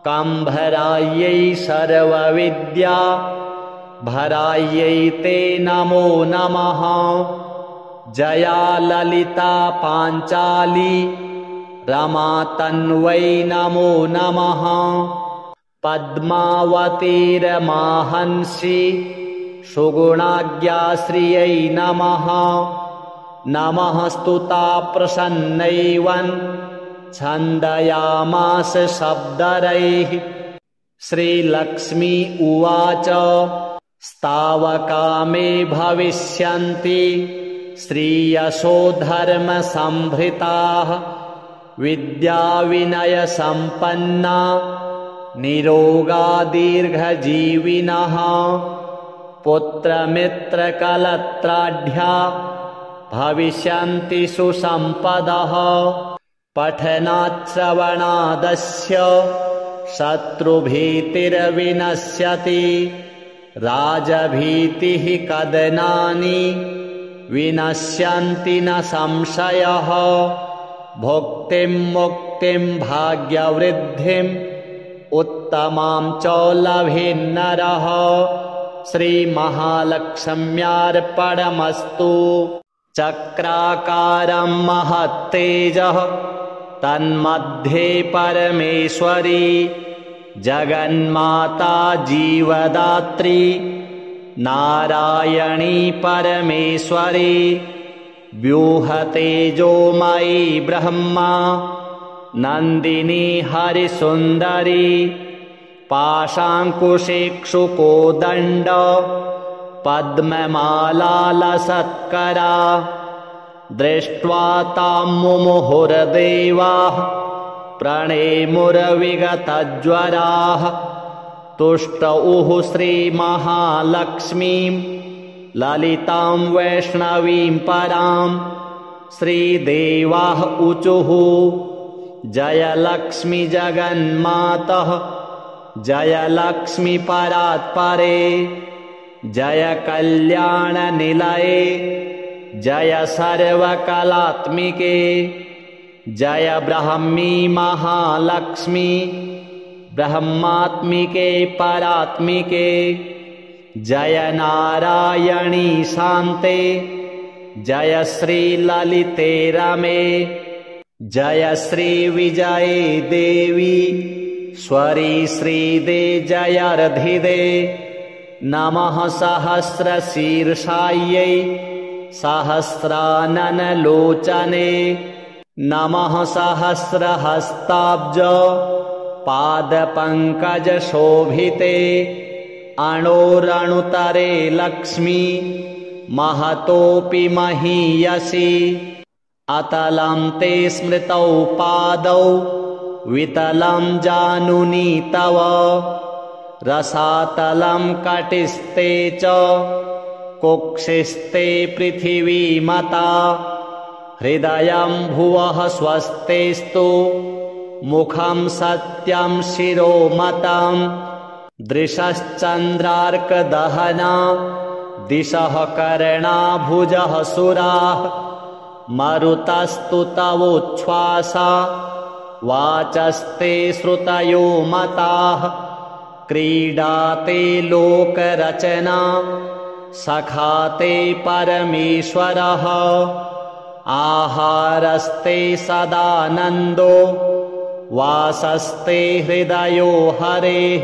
Speaker 1: कम्भरायै सर्वविद्या भरायै ते नमो नमः जया ललिता पाञ्चाली रमा तन्वै नमो नमः पद्मावतीरमाहंसि सुगुणाज्ञाश्रियै नमः नमः स्तुता प्रसन्नैवन् छन्दयामास शब्दरैः श्रीलक्ष्मी उवाच स्तावका मे भविष्यन्ति श्रीयशो धर्मसम्भृताः विद्याविनयसम्पन्ना निरोगा दीर्घजीविनः पुत्रमित्रकलत्राढ्या भविष्यन्ति सुसम्पदः पठनाच्छ्रवणादस्य शत्रुभीतिर्विनश्यति राजभीतिः कदनानि विनश्यन्ति न संशयः भुक्तिं मुक्तिं भाग्यवृद्धिम् उत्तमां च लभेन्नरः श्रीमहालक्ष्म्यार्पणमस्तु चक्राकारं महत्तेजः तन्मध्ये परमेश्वरी जगन्माता जीवदात्री नारायणी परमेश्वरी व्यूहतेजोमयी ब्रह्मा नन्दिनी हरिसुन्दरी पाशाङ्कुशेक्षुकोदण्ड पद्ममालालसत्करा दृष्ट्वा तां मुमुहुर्देवाः प्रणेमुर्विगतज्वराः तुष्टुः श्रीमहालक्ष्मीं ललितां वैष्णवीं परां श्रीदेवाः ऊचुः जय लक्ष्मी जगन्मातः जय लक्ष्मी परात्परे जय कल्याणनिलये जय सर्वकलात्मिके जय ब्राह्मी महालक्ष्मी ब्रह्मात्मिके परात्मिके जय नारायणी शान्ते जय श्री ललिते रमे जय श्री विजये देवी स्वरी श्रीदे जयार्धिदे नमः सहस्रशीर्षायै सहस्राननलोचने नमः सहस्रहस्ताब्ज पादपङ्कजशोभिते अणोरणुतरे लक्ष्मी महतोऽपि महीयसी अतलं ते स्मृतौ पादौ वितलं जानुनी तव रसातलं कटिस्ते च कुक्षिस्ते पृथिवीमता हृदयं भुवः स्वस्तेस्तु मुखं सत्यं शिरोमतं दृशश्चन्द्रार्कदहना दिशः कर्णाभुजः सुराः मरुतस्तु तवोच्छ्वासा वाचस्ते श्रुतयो मताः क्रीडाते लोकरचना सखाते परमेश्वरः आहारस्ते सदानन्दो वासस्ते हृदयो हरेः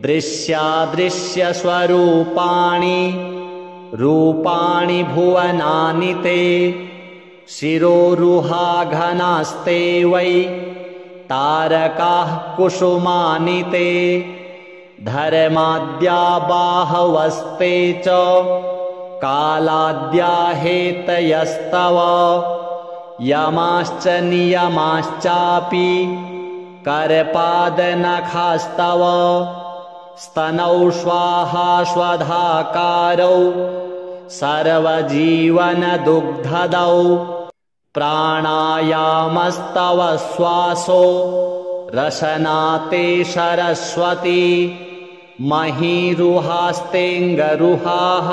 Speaker 1: दृश्यादृश्यस्वरूपाणि रूपाणि भुवनानि ते शिरोरुहाघनास्ते वै तारकाः कुसुमानि ते धर्माद्या बाहवस्ते च कालाद्या हेतयस्तव यमाश्च नियमाश्चापि करपादनखास्तव स्तनौ श्वाहाश्वधाकारौ सर्वजीवनदुग्धदौ प्राणायामस्तव श्वासो रसनाते सरस्वती महीरुहास्तेऽङ्गरुहाः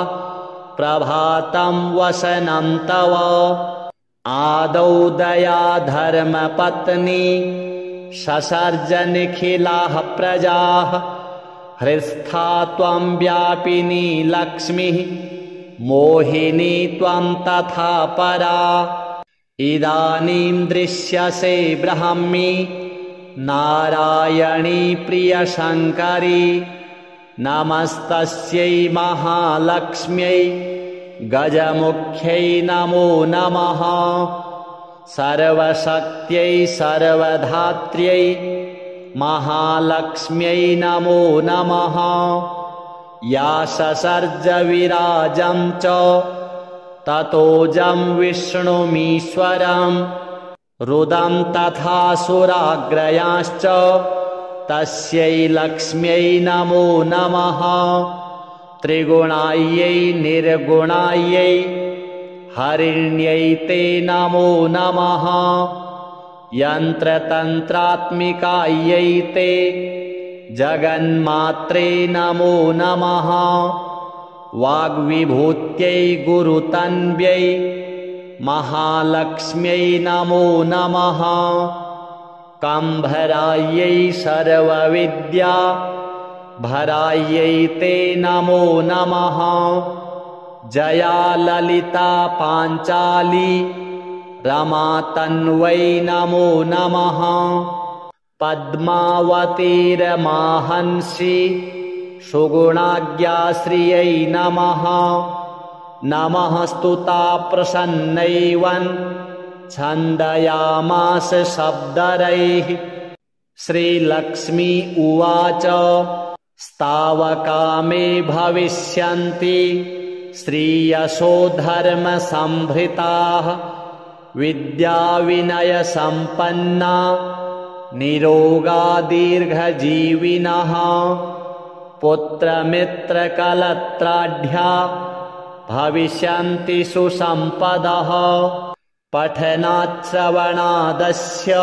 Speaker 1: प्रभातं वसनं तव आदौ दया धर्मपत्नी ससर्ज निखिलाः प्रजाः हृत्स्था त्वं व्यापिनी लक्ष्मीः मोहिनी त्वं तथा परा इदानीं दृश्यसे ब्रह्मी नारायणी प्रियशङ्करी नमस्तस्यै महालक्ष्म्यै गजमुख्यै नमो नमः सर्वशक्त्यै सर्वधात्र्यै महालक्ष्म्यै नमो नमः या ससर्ज विराजं च ततोजं विष्णुमीश्वरं रुदं तथा सुराग्रयांश्च तस्यै लक्ष्म्यै नमो नमः त्रिगुणायै निर्गुणायै हरिण्यै ते नमो नमः यन्त्रतन्त्रात्मिकायै ते जगन्मात्रे नमो नमः वाग्विभूत्यै गुरुतन्व्यै महालक्ष्म्यै नमो नमः कम्भरायै सर्वविद्या भरायै ते नमो नमः जया ललिता पाञ्चाली रमातन्वै नमो नमः पद्मावतीरमाहंसि सुगुणाज्ञाश्रियै नमः नमः स्तुता प्रसन्नैवन् छन्दयामास शब्दरैः श्रीलक्ष्मी उवाच स्तावका मे भविष्यन्ति श्रीयशो धर्मसम्भृताः विद्याविनयसम्पन्ना निरोगा दीर्घजीविनः पुत्रमित्रकलत्राढ्या भविष्यन्ति सुसम्पदः पठनाच्छ्रवणादस्य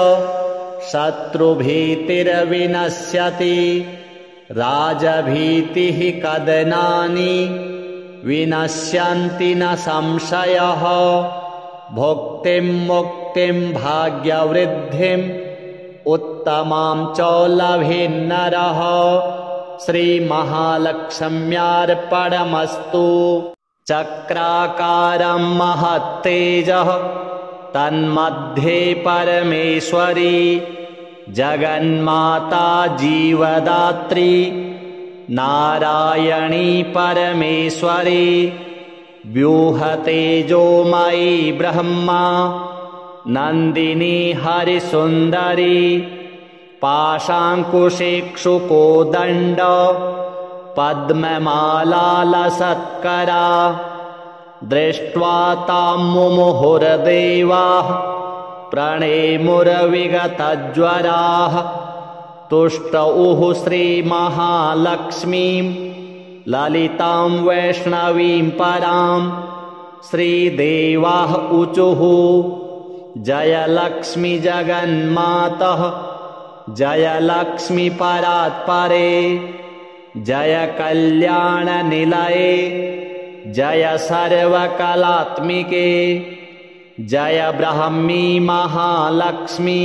Speaker 1: शत्रुभीतिर्विनश्यति राजभीतिः कदनानि विनश्यन्ति न संशयः भुक्तिं मुक्तिं भाग्यवृद्धिं उत्तमां च लभेन्नरः श्रीमहालक्ष्म्यार्पणमस्तु। चक्राकारं महत्तेजः तन्मध्ये परमेश्वरी जगन्माता जीवदात्री नारायणी परमेश्वरी व्यूहतेजोमयी ब्रह्मा नन्दिनी हरिसुन्दरी पाशाङ्कुशेक्षुकोदण्ड पद्ममालालसत्करा दृष्ट्वा तां मुमुहुर्देवाः प्रणेमुर्विगतज्वराः तुष्टुः श्रीमहालक्ष्मीं ललितां वैष्णवीं परां श्रीदेवाः ऊचुः जय लक्ष्मी जगन्मातः जय लक्ष्मी परात्परे जय कल्याणनिलये जय सर्वकलात्मिके जय ब्राह्मी महालक्ष्मी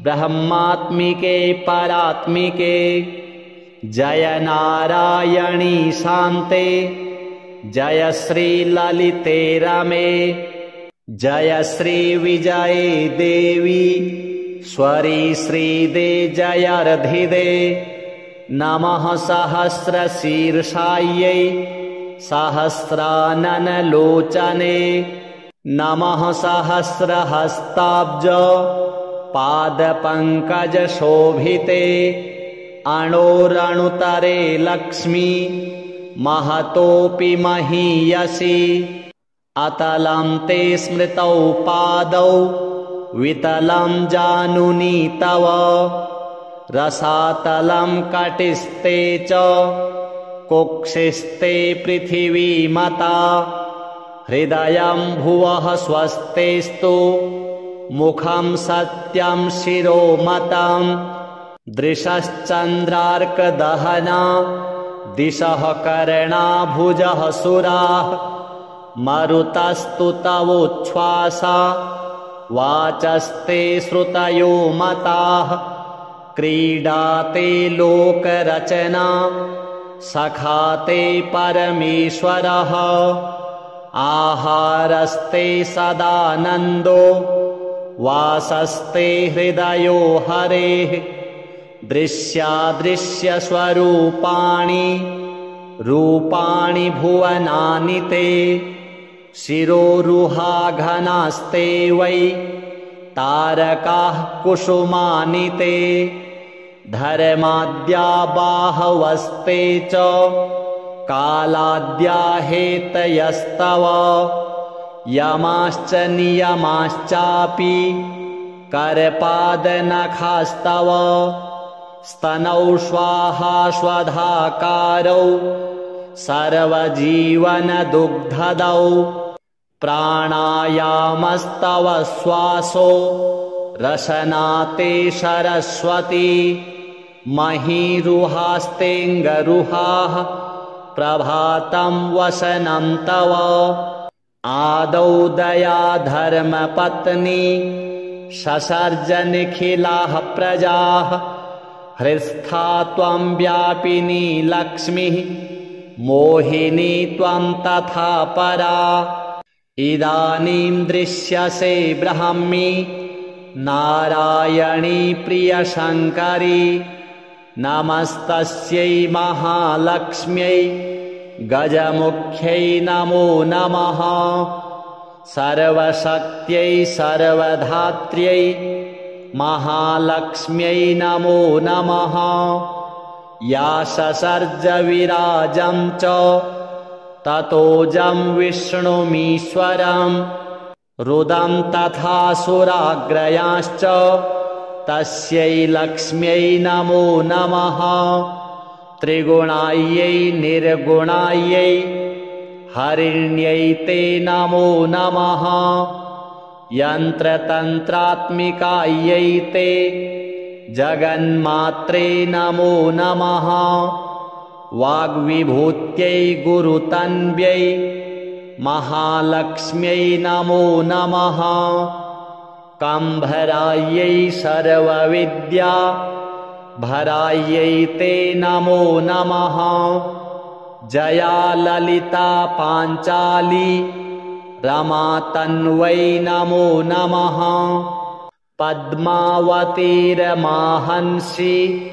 Speaker 1: ब्रह्मात्मिके परात्मिके जय नारायणी शान्ते जय श्री ललिते रमे जय श्री विजये देवी स्वरी श्रीदे जयार्धिदे नमः सहस्रशीर्षायै सहस्राननलोचने नमः सहस्रहस्ताब्ज पादपङ्कजशोभिते अणोरणुतरे लक्ष्मी महतोऽपि महीयसी अतलं ते स्मृतौ पादौ वितलं जानुनी तव रसातलं कटिस्ते च कुक्षिस्ते पृथिवीमता हृदयं भुवः स्वस्तेस्तु मुखं सत्यं शिरोमतं दृशश्चन्द्रार्कदहना दिशः कर्णा भुजः सुराः मरुतस्तु तवोच्छ्वासा वाचस्ते श्रुतयो मताः क्रीडाते लोकरचना सखाते परमेश्वरः आहारस्ते सदानन्दो वासस्ते हृदयो हरेः दृश्यादृश्यस्वरूपाणि रूपाणि भुवनानि ते शिरोरुहाघनास्ते वै तारकाः कुसुमानि ते धर्माद्या बाहवस्ते च कालाद्या हेतयस्तव यमाश्च नियमाश्चापि करपादनखास्तव स्तनौ स्वाहाश्वधाकारौ सर्वजीवनदुग्धदौ प्राणायामस्तव श्वासो रसनाते सरस्वती महीरुहास्तेऽङ्गरुहाः प्रभातं वसनं तव आदौ दया धर्मपत्नी ससर्ज निखिलाः प्रजाः हृत्स्था त्वं व्यापिनी लक्ष्मीः मोहिनी त्वं तथा परा इदानीं दृश्यसे ब्राह्मी नारायणी प्रियशङ्करी नमस्तस्यै महालक्ष्म्यै गजमुख्यै नमो नमः सर्वशक्त्यै सर्वधात्र्यै महालक्ष्म्यै नमो नमः या ससर्ज विराजं च ततोजं विष्णुमीश्वरं रुदं तथा सुराग्रयाश्च तस्यै लक्ष्म्यै नमो नमः त्रिगुणायै निर्गुणायै हरिण्यै ते नमो नमः यन्त्रतन्त्रात्मिकायै ते जगन्मात्रे नमो नमः वाग्विभूत्यै गुरुतन्व्यै महालक्ष्म्यै नमो नमः काम्भरायै सर्वविद्या भरायै ते नमो नमः। जया ललिता पाञ्चाली रमा तन्वै नमो नमः। पद्मावतीर्माहंसि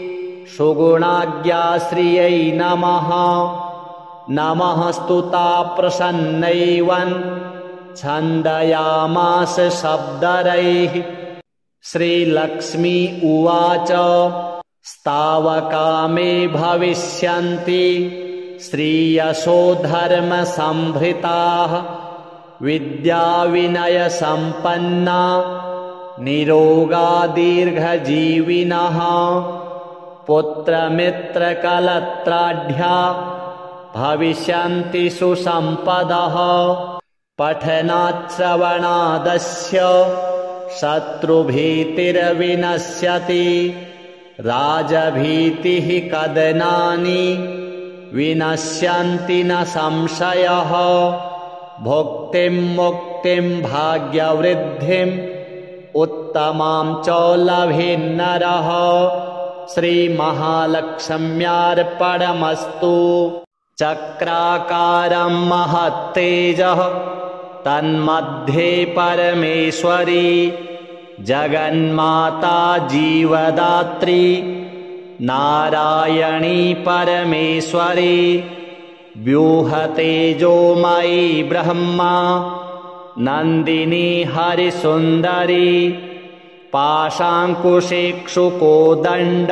Speaker 1: सुगुणाज्ञाश्रियै नमः। नमः स्तुता प्रसन्नैवन् छन्दयामास शब्दरैः। श्रीलक्ष्मी उवाच स्तावका मे भविष्यन्ति श्रीयशो धर्मसंभृताः। विद्याविनयसम्पन्ना निरोगा दीर्घजीविनः। पुत्रमित्रकलत्राढ्या भविष्यन्ति सुसम्पदः। पठनाच्छ्रवणादस्य शत्रुभीतिर्विनश्यति। राजभीतिः कदनानि विनश्यन्ति न संशयः। भुक्तिं मुक्तिं भाग्यवृद्धिम् उत्तमां च लभेन्नरः। श्रीमहालक्ष्म्यार्पणमस्तु। चक्राकारं महत्तेजः तन्मध्ये परमेश्वरी। जगन्माता जीवदात्री नारायणी परमेश्वरी। व्यूहतेजोमयी ब्रह्मा नन्दिनी हरिसुन्दरी। पाशाङ्कुशेक्षुकोदण्ड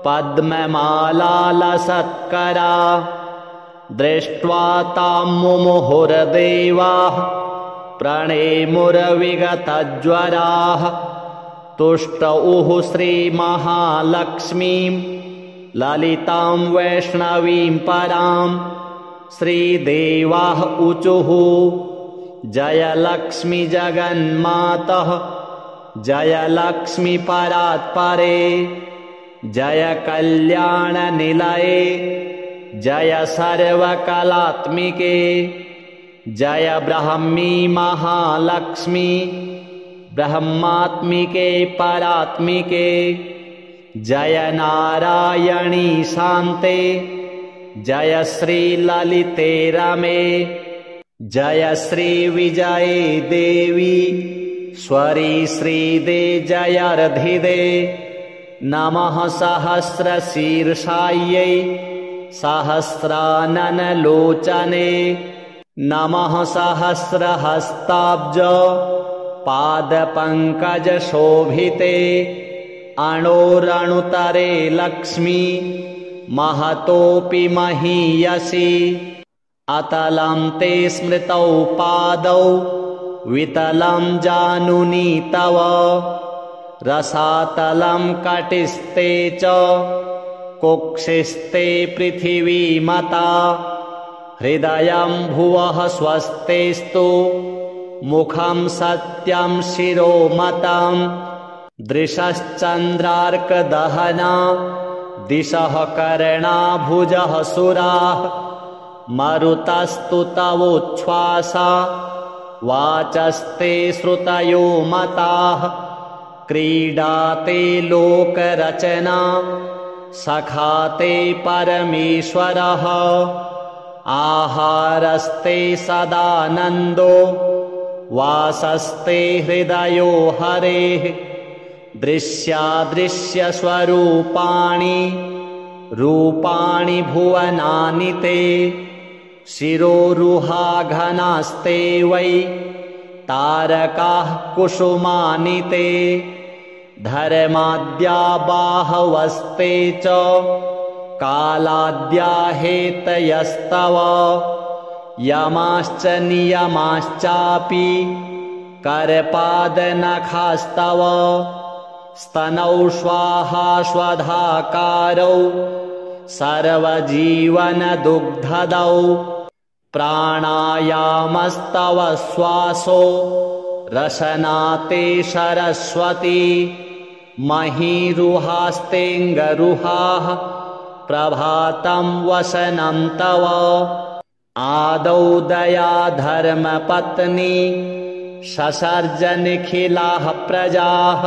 Speaker 1: पद्ममालालसत्करा। दृष्ट्वा तां मुमुहुर्देवाः प्रणेमुर्विगतज्वराः। तुष्टुः श्रीमहालक्ष्मीं ललितां वैष्णवीं परां। श्रीदेवाः ऊचुः जय लक्ष्मी जगन्मातः। जय लक्ष्मी परात्परे। जय कल्याणनिलये। जय सर्वकलात्मिके। जय ब्राह्मी महालक्ष्मी ब्रह्मात्मिके परात्मिके। जय नारायणी शान्ते। जय श्री ललिते रमे। जय श्री विजये देवी स्वरी श्रीदे जयार्धिदे। नमः सहस्रशीर्षायै सहस्राननलोचने। नमः सहस्रहस्ताब्ज पादपङ्कजशोभिते। अणोरणुतरे लक्ष्मी महतोऽपि महीयसी। अतलं ते स्मृतौ पादौ वितलं जानुनी तव। रसातलं कटिस्ते च कुक्षिस्ते पृथिवीमता। हृदयं भुवः स्वस्तेस्तु मुखं सत्यं शिरोमतं। दृशश्चन्द्रार्कदहना दिशः कर्णा भुजः सुराः। मरुतस्तु तवोच्छ्वासा वाचस्ते श्रुतयो मताः। क्रीडाते लोकरचना सखाते परमेश्वरः। आहारस्ते सदानन्दो वासस्ते हृदयो हरेः। दृश्यादृश्यस्वरूपाणि रूपाणि भुवनानि ते। शिरोरुहाघनास्ते वै तारकाः कुसुमानि ते। धर्माद्या बाहवस्ते च कालाद्या हेतयस्तव। यमाश्च नियमाश्चापि करपादनखास्तव। स्तनौ स्वाहाश्वधाकारौ सर्वजीवनदुग्धदौ। प्राणायामस्तव श्वासो रसनाते सरस्वती। महीरुहास्तेऽङ्गरुहाः प्रभातं वसनं तव। आदौ दया धर्मपत्नी ससर्ज निखिलाः प्रजाः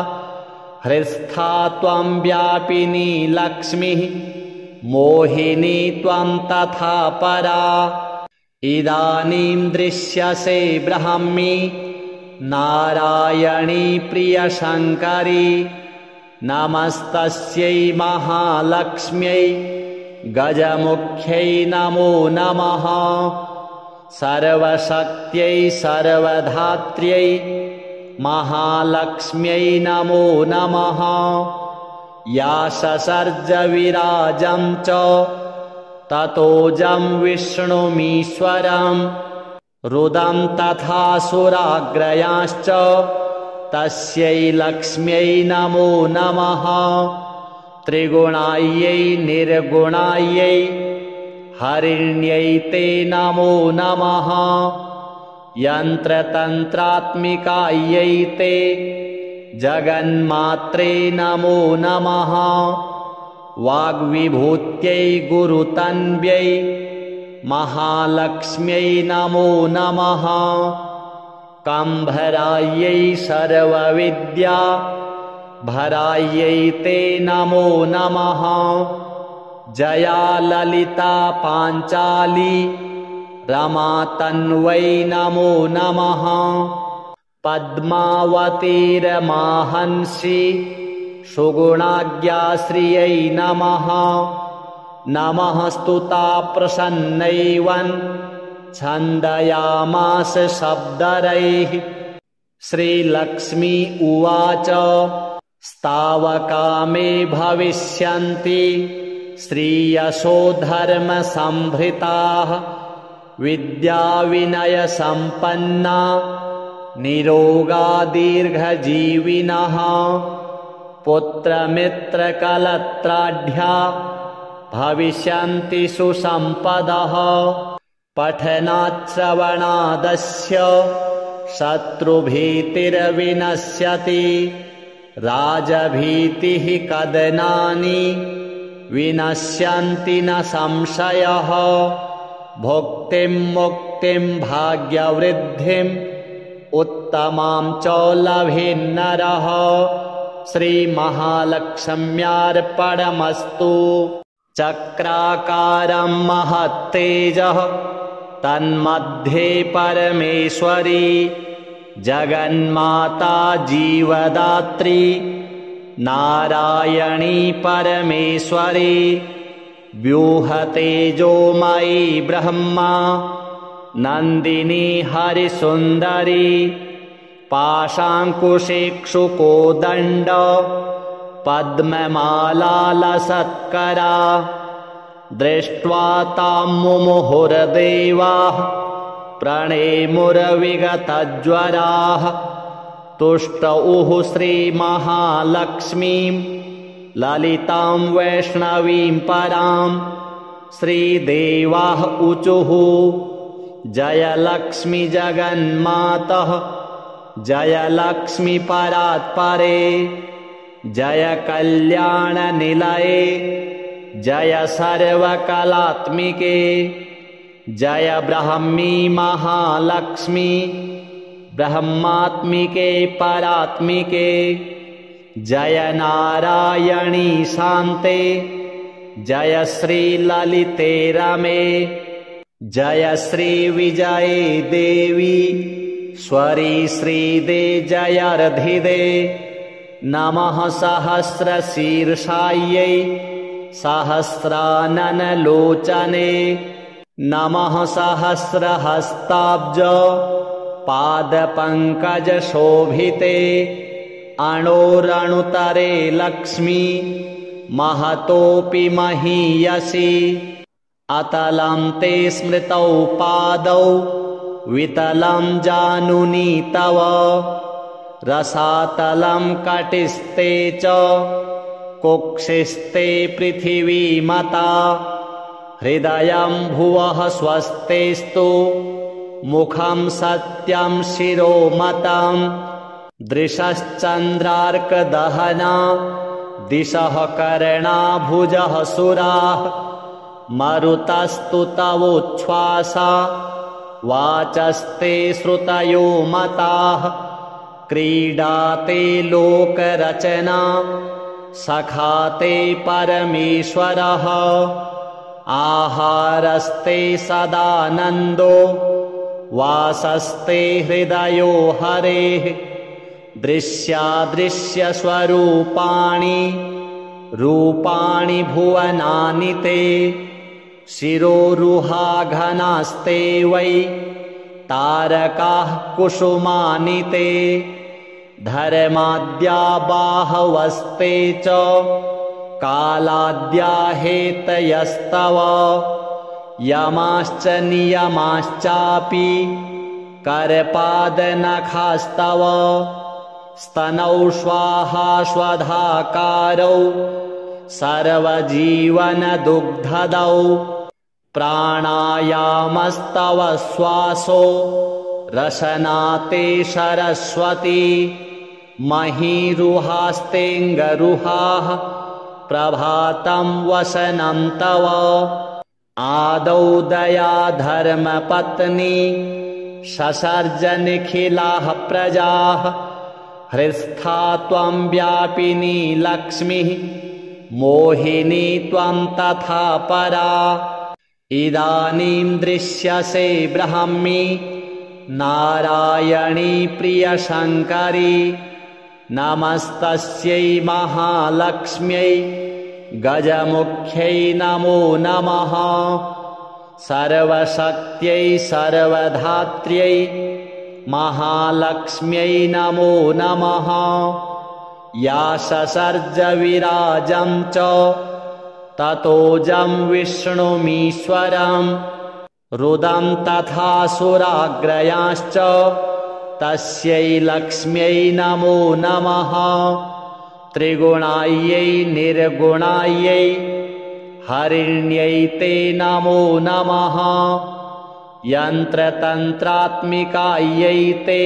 Speaker 1: हृत्स्था त्वं व्यापिनी लक्ष्मीः मोहिनी त्वं तथा परा इदानीं दृश्यसे ब्रह्मी नारायणी प्रियशङ्करी नमस्तस्यै महालक्ष्म्यै गजमुख्यै नमो नमः सर्वशक्त्यै सर्वधात्र्यै महालक्ष्म्यै नमो नमः या ससर्ज विराजं च ततोजं विष्णुमीश्वरं रुदं तथा सुराग्रयाश्च तस्यै लक्ष्म्यै नमो नमः त्रिगुणायै निर्गुणायै हरिण्यै ते नमो नमः यन्त्रतन्त्रात्मिकायै ते जगन्मात्रे नमो नमः वाग्विभूत्यै गुरुतन्व्यै महालक्ष्म्यै नमो नमः कम्भरायै सर्वविद्या भरायै ते नमो नमः जया ललिता पाञ्चाली रमा तन्वै नमो नमः पद्मावतीरमाहंसि सुगुणाज्ञाश्रियै नमः नमः स्तुता प्रसन्नैवन् छन्दयामास शब्दरैः श्रीलक्ष्मी उवाच स्तावका मे भविष्यन्ति श्रीयशो धर्मसंभृताः विद्याविनयसम्पन्ना निरोगा दीर्घजीविनः पुत्रमित्रकलत्राढ्या भविष्यन्ति सुसम्पदः पठनाच्छ्रवणादस्य शत्रुभीतिर्विनश्यति राजभीतिः कदनानि विनश्यन्ति न संशयः भुक्तिं मुक्तिं भाग्यवृद्धिम् उत्तमां च लभेन्नरः श्रीमहालक्ष्म्यार्पणमस्तु चक्राकारं महत्तेजः तन्मध्ये परमेश्वरी जगन्माता जीवदात्री नारायणी परमेश्वरी व्यूहतेजोमयी ब्रह्मा नन्दिनी हरिसुन्दरी पाशाङ्कुशेक्षुकोदण्ड पद्ममालालसत्करा दृष्ट्वा तां मुमुहुर्देवाः प्रणेमुर्विगतज्वराः तुष्टुः श्रीमहालक्ष्मीं ललितां वैष्णवीं परां श्रीदेवाः ऊचुः जयलक्ष्मी जगन्मातः जयलक्ष्मी परात्परे जय कल्याणनिलये जय सर्वकलात्मिके जय ब्रह्मी महालक्ष्मी ब्रह्मात्मिके परात्मिके जय नारायणी शान्ते जय श्रीललिते रमे जय श्रीविजये देवी स्वरी श्रीदे जयार्धिदे नमः सहस्रशीर्षायै सहस्राननलोचने नमः सहस्रहस्ताब्ज पादपङ्कजशोभिते अणोरणुतरे लक्ष्मी महतोऽपि महीयसी अतलं ते स्मृतौ पादौ वितलं जानुनी तव रसातलं कटिस्ते च कुक्षिस्ते पृथिवीमता हृदयं भुवः स्वस्तेस्तु मुखं सत्यं शिरोमतं दृशश्चन्द्रार्कदहना दिशः कर्णा भुजः सुराः मरुतस्तु तवोच्छ्वासा वाचस्ते श्रुतयो मताः क्रीडाते लोकरचना सखाते परमेश्वरः आहारस्ते सदानन्दो वासस्ते हृदयो हरेः दृश्यादृश्यस्वरूपाणि रूपाणि भुवनानि ते शिरोरुहाघनास्ते वै तारकाः कुसुमानि ते धर्माद्या बाहवस्ते च कालाद्या हेतयस्तव यमाश्च नियमाश्चापि करपादनखास्तव स्तनौ स्वाहाश्वधाकारौ सर्वजीवनदुग्धदौ प्राणायामस्तव श्वासो रसनाते सरस्वती महीरुहास्तेऽङ्गरुहाः प्रभातं वसनं तव आदौ दया धर्मपत्नी ससर्ज निखिलाः प्रजाः हृत्स्था त्वं व्यापिनी लक्ष्मीः मोहिनी त्वं तथा परा इदानीं दृश्यसे ब्रह्मी नारायणी प्रियशङ्करी नमस्तस्यै महालक्ष्म्यै गजमुख्यै नमो नमः सर्वशक्त्यै सर्वधात्र्यै महालक्ष्म्यै नमो नमः या ससर्ज विराजं च ततोजं विष्णुमीश्वरं रुदं तथा सुराग्रयाश्च तस्यै लक्ष्म्यै नमो नमः त्रिगुणायै निर्गुणायै हरिण्यै ते नमो नमः यन्त्रतन्त्रात्मिकायै ते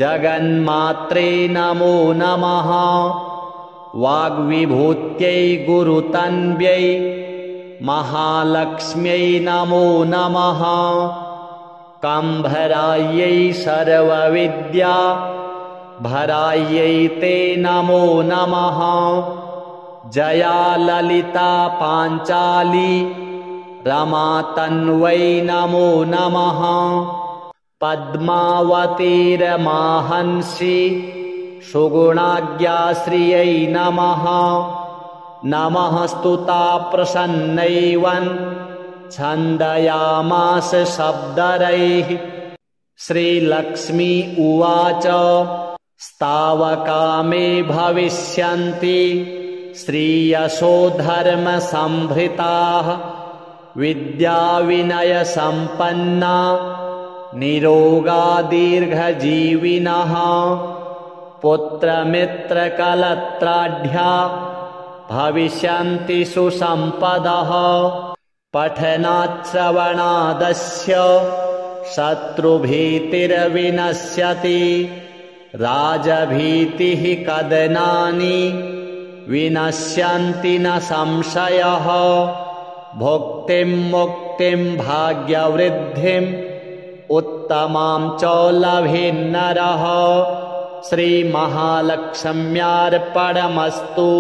Speaker 1: जगन्मात्रे नमो नमः वाग्विभूत्यै गुरुतन्व्यै महालक्ष्म्यै नमो नमः कम्भरायै सर्वविद्या भरायै ते नमो नमः जया ललिता पाञ्चाली रमा तन्वै नमो नमः पद्मावतीरमाहंसि सुगुणाज्ञाश्रियै नमः नमः स्तुता प्रसन्नैवन् छन्दयामास शब्दरैः श्रीलक्ष्मी उवाच स्तावका मे भविष्यन्ति श्रीयशो धर्मसम्भृताः विद्याविनयसम्पन्ना निरोगा दीर्घजीविनः पुत्रमित्रकलत्राढ्या भविष्यन्ति सुसम्पदः पठनाश्रवणादस्य शत्रुभीतिर्विनश्यति राजभीतिः कदनानि विनश्यन्ति न संशयः भुक्तिं मुक्तिं भाग्यवृद्धिम् उत्तमां च लभेन्नरः श्रीमहालक्ष्म्यार्पणमस्तु।